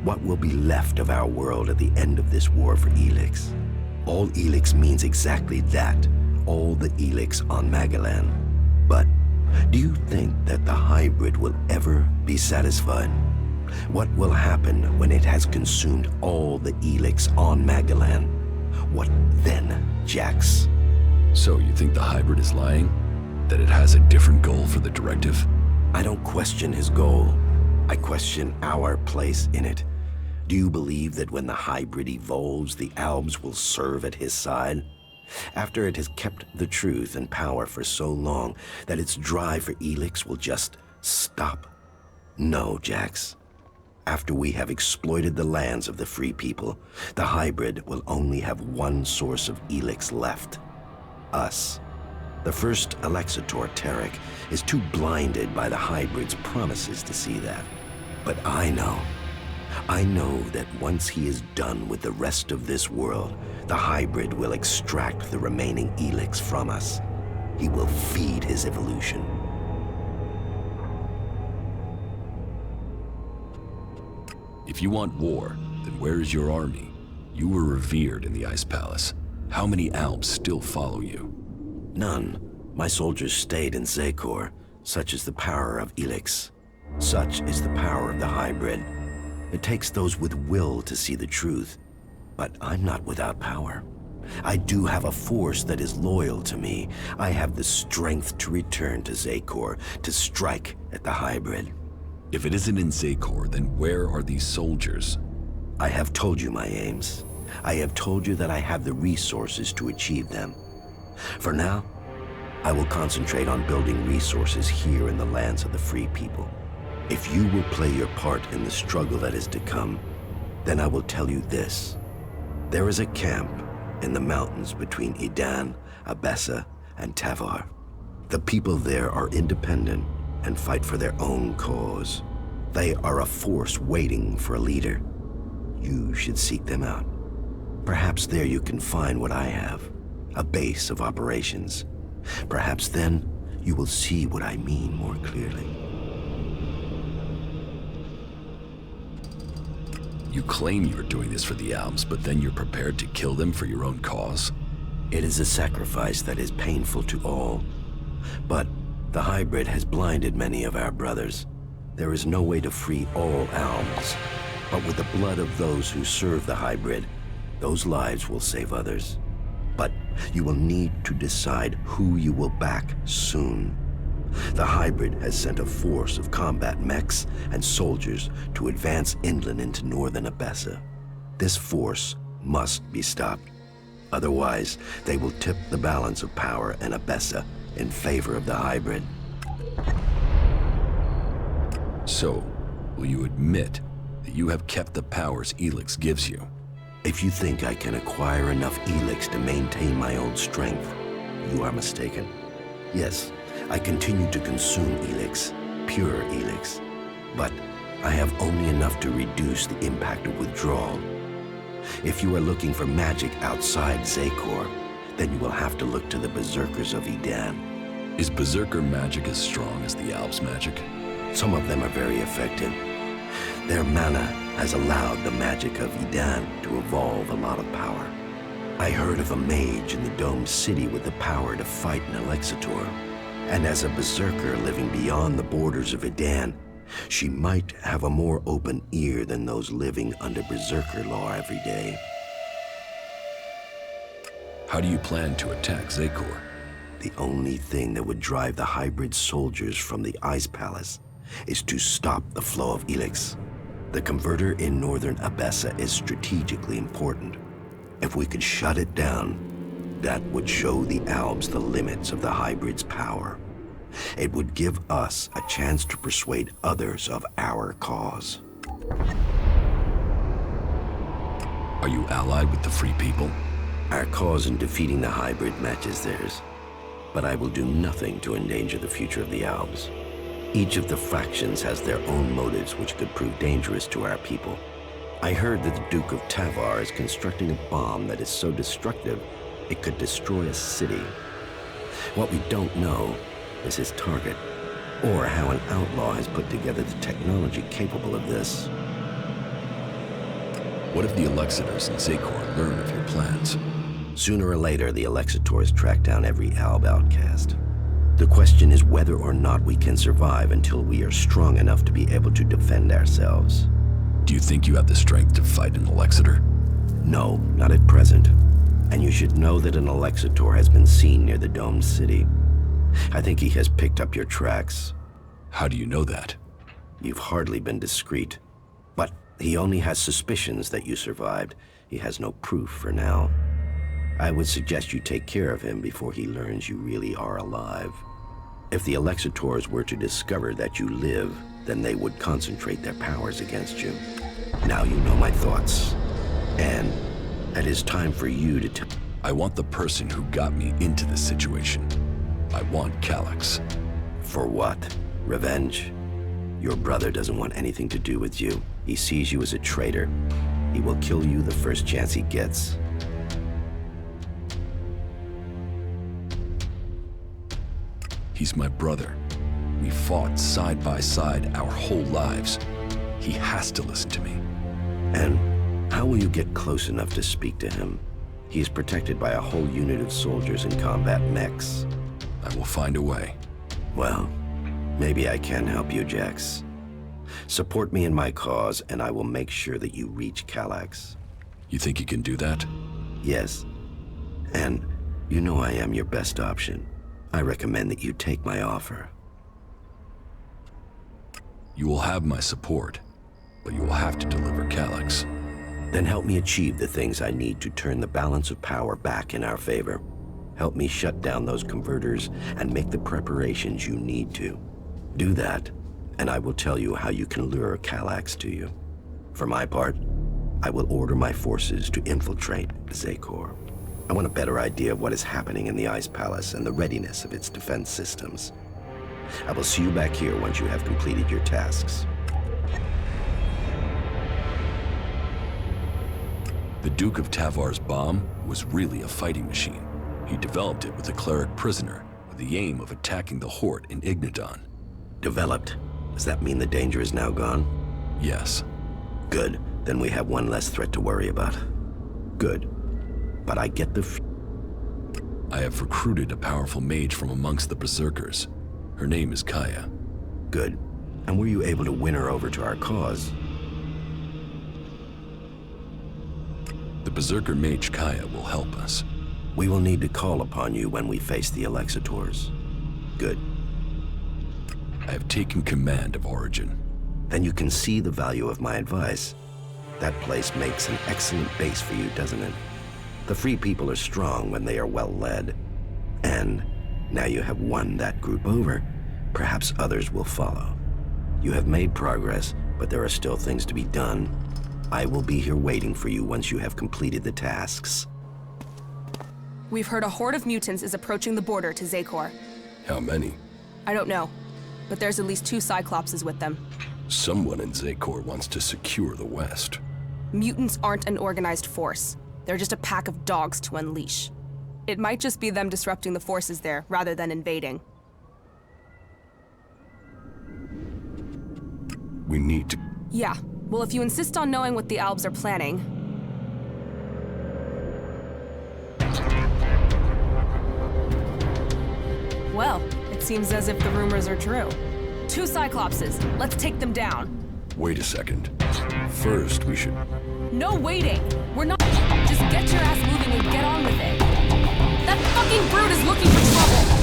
what will be left of our world at the end of this war for Elex? All Elex means exactly that, all the Elex on Magellan. But do you think that the Hybrid will ever be satisfied? What will happen when it has consumed all the Elex on Magellan? What then, Jax? So you think the Hybrid is lying? That it has a different goal for the directive? I don't question his goal. I question our place in it. Do you believe that when the Hybrid evolves, the Albs will serve at his side? After it has kept the truth and power for so long that its drive for Elex will just stop? No, Jax. After we have exploited the lands of the free people, the Hybrid will only have one source of Elex left. Us. The First Alexitor Tarek is too blinded by the Hybrid's promises to see that. But I know that once he is done with the rest of this world, the Hybrid will extract the remaining Elex from us. He will feed his evolution. If you want war, then where is your army? You were revered in the Ice Palace. How many Alps still follow you? None. My soldiers stayed in Zakor. Such is the power of Elex. Such is the power of the Hybrid. It takes those with will to see the truth. But I'm not without power. I do have a force that is loyal to me. I have the strength to return to Zakor, to strike at the Hybrid. If it isn't in Zakor, then where are these soldiers? I have told you my aims. I have told you that I have the resources to achieve them. For now, I will concentrate on building resources here in the lands of the free people. If you will play your part in the struggle that is to come, then I will tell you this. There is a camp in the mountains between Idan, Abessa, and Tavar. The people there are independent and fight for their own cause. They are a force waiting for a leader. You should seek them out. Perhaps there you can find what I have, a base of operations. Perhaps then you will see what I mean more clearly. You claim you're doing this for the Alps, but then you're prepared to kill them for your own cause? It is a sacrifice that is painful to all. But the Hybrid has blinded many of our brothers. There is no way to free all Alps. But with the blood of those who serve the Hybrid, those lives will save others. But you will need to decide who you will back soon. The Hybrid has sent a force of combat mechs and soldiers to advance inland into northern Abessa. This force must be stopped. Otherwise, they will tip the balance of power in Abessa in favor of the Hybrid. So, will you admit that you have kept the powers Elex gives you? If you think I can acquire enough Elex to maintain my own strength, you are mistaken. Yes, I continue to consume Elex, pure Elex, but I have only enough to reduce the impact of withdrawal. If you are looking for magic outside Zakor, then you will have to look to the Berserkers of Idan. Is Berserker magic as strong as the Alps magic? Some of them are very effective. Their mana has allowed the magic of Idan to evolve a lot of power. I heard of a mage in the domed city with the power to fight an Alexitor. And as a berserker living beyond the borders of Idan, she might have a more open ear than those living under berserker law every day. How do you plan to attack Zakor? The only thing that would drive the hybrid soldiers from the Ice Palace is to stop the flow of Elex. The converter in northern Abessa is strategically important. If we could shut it down, that would show the Albs the limits of the hybrid's power. It would give us a chance to persuade others of our cause. Are you allied with the Free People? Our cause in defeating the hybrid matches theirs, but I will do nothing to endanger the future of the Albs. Each of the factions has their own motives which could prove dangerous to our people. I heard that the Duke of Tavar is constructing a bomb that is so destructive it could destroy a city. What we don't know is his target, or how an outlaw has put together the technology capable of this. What if the Alexitors and Zakor learn of your plans? Sooner or later, the Alexitors track down every Alb outcast. The question is whether or not we can survive until we are strong enough to be able to defend ourselves. Do you think you have the strength to fight an Alexitor? No, not at present. And you should know that an Alexitor has been seen near the domed city. I think he has picked up your tracks. How do you know that? You've hardly been discreet. But he only has suspicions that you survived. He has no proof for now. I would suggest you take care of him before he learns you really are alive. If the Alexitors were to discover that you live, then they would concentrate their powers against you. Now you know my thoughts. And it is time for you to tell... I want the person who got me into this situation. I want Calyx. For what? Revenge? Your brother doesn't want anything to do with you. He sees you as a traitor. He will kill you the first chance he gets. He's my brother. We fought side by side our whole lives. He has to listen to me. And how will you get close enough to speak to him? He is protected by a whole unit of soldiers in combat mechs. I will find a way. Well, maybe I can help you, Jax. Support me in my cause, and I will make sure that you reach Calyx. You think you can do that? Yes. And you know I am your best option. I recommend that you take my offer. You will have my support, but you will have to deliver Calyx. Then help me achieve the things I need to turn the balance of power back in our favor. Help me shut down those converters and make the preparations you need to. Do that, and I will tell you how you can lure Calyx to you. For my part, I will order my forces to infiltrate Zakor. I want a better idea of what is happening in the Ice Palace and the readiness of its defense systems. I will see you back here once you have completed your tasks. The Duke of Tavar's bomb was really a fighting machine. He developed it with a cleric prisoner with the aim of attacking the Horde in Ignadon. Developed? Does that mean the danger is now gone? Yes. Good. Then we have one less threat to worry about. Good. But I get the I have recruited a powerful mage from amongst the Berserkers. Her name is Kaya. Good. And were you able to win her over to our cause? The Berserker mage Kaya will help us. We will need to call upon you when we face the Alexitors. Good. I have taken command of Origin. Then you can see the value of my advice. That place makes an excellent base for you, doesn't it? The Free People are strong when they are well led. And now you have won that group over, perhaps others will follow. You have made progress, but there are still things to be done. I will be here waiting for you once you have completed the tasks. We've heard a horde of mutants is approaching the border to Zakor. How many? I don't know, but there's at least 2 Cyclopses with them. Someone in Zakor wants to secure the West. Mutants aren't an organized force. They're just a pack of dogs to unleash. It might just be them disrupting the forces there, rather than invading. We need to... Yeah. Well, if you insist on knowing what the Albs are planning... Well, it seems as if the rumors are true. 2 Cyclopses. Let's take them down. Wait a second. First, we should... No waiting! We're not... Just get your ass moving and get on with it. That fucking brute is looking for trouble!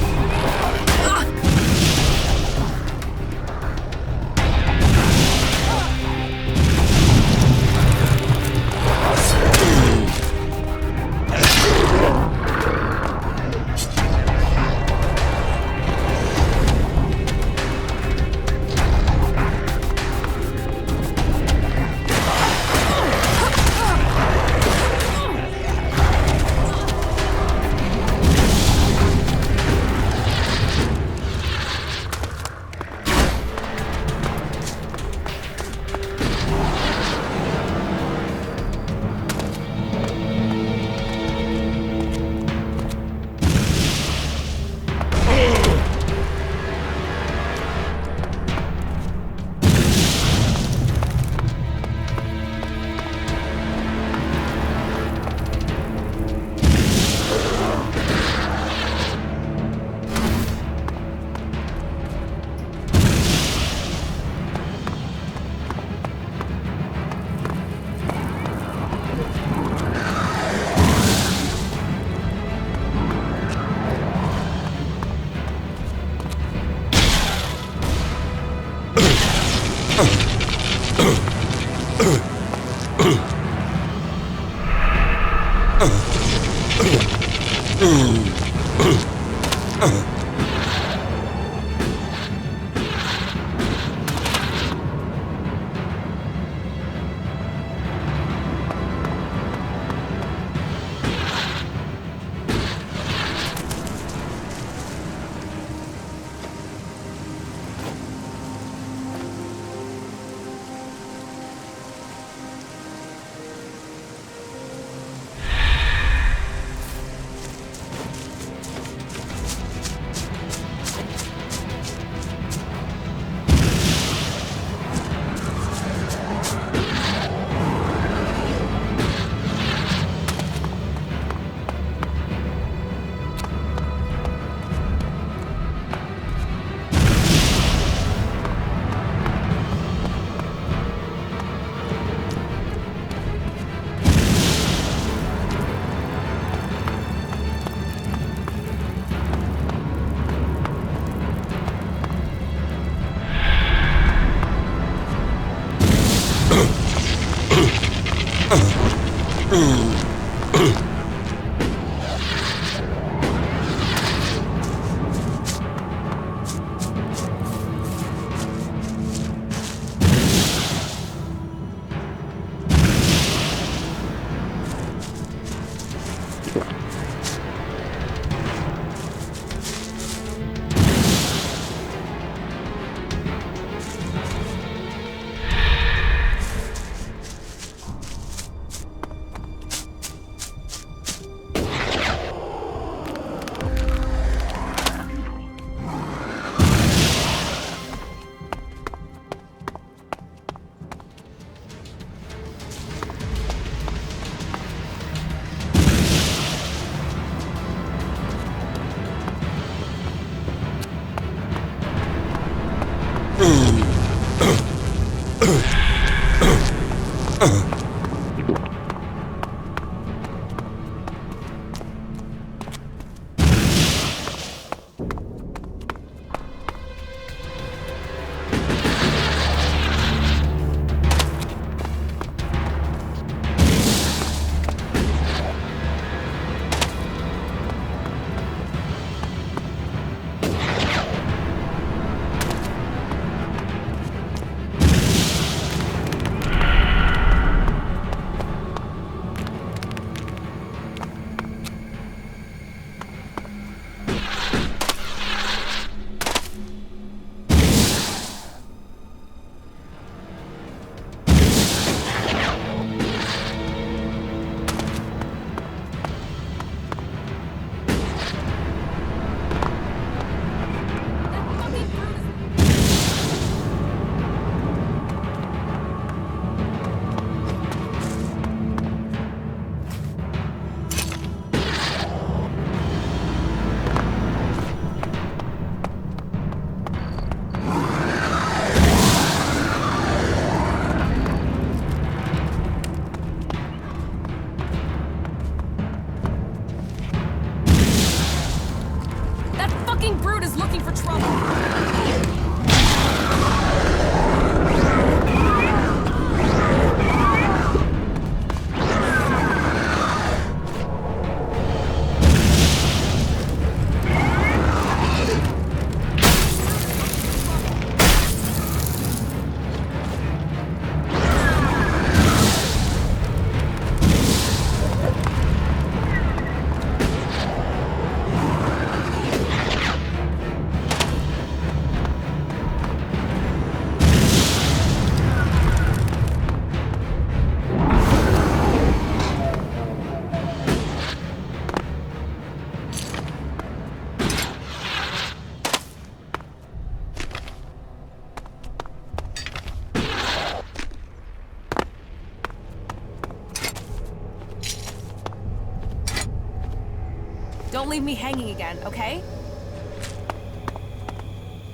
Don't leave me hanging again, okay?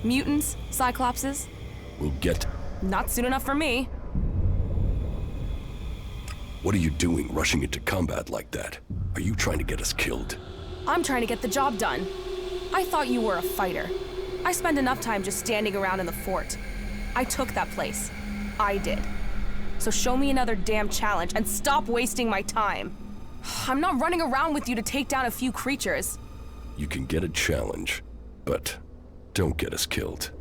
Mutants, Cyclopses. We'll get... Not soon enough for me. What are you doing, rushing into combat like that? Are you trying to get us killed? I'm trying to get the job done. I thought you were a fighter. I spent enough time just standing around in the fort. I took that place. I did. So show me another damn challenge and stop wasting my time. I'm not running around with you to take down a few creatures. You can get a challenge, but don't get us killed.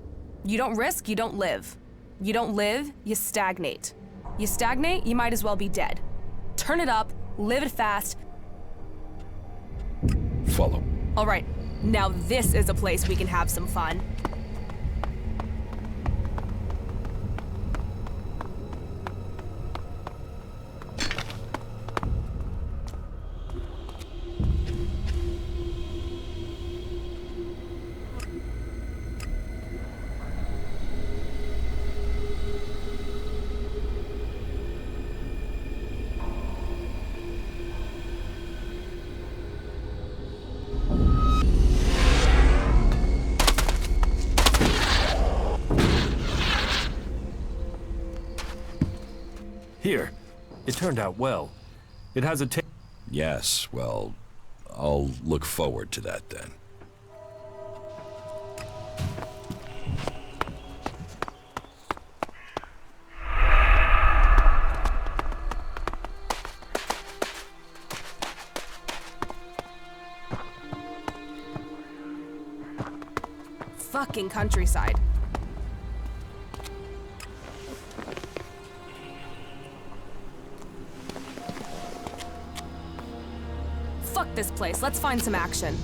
You don't risk, you don't live. You don't live, you stagnate. You stagnate, you might as well be dead. Turn it up, live it fast. Follow. All right, now this is a place we can have some fun. Here. It turned out well. It has a Yes, well, I'll look forward to that then. Fucking countryside. Fuck this place, let's find some action.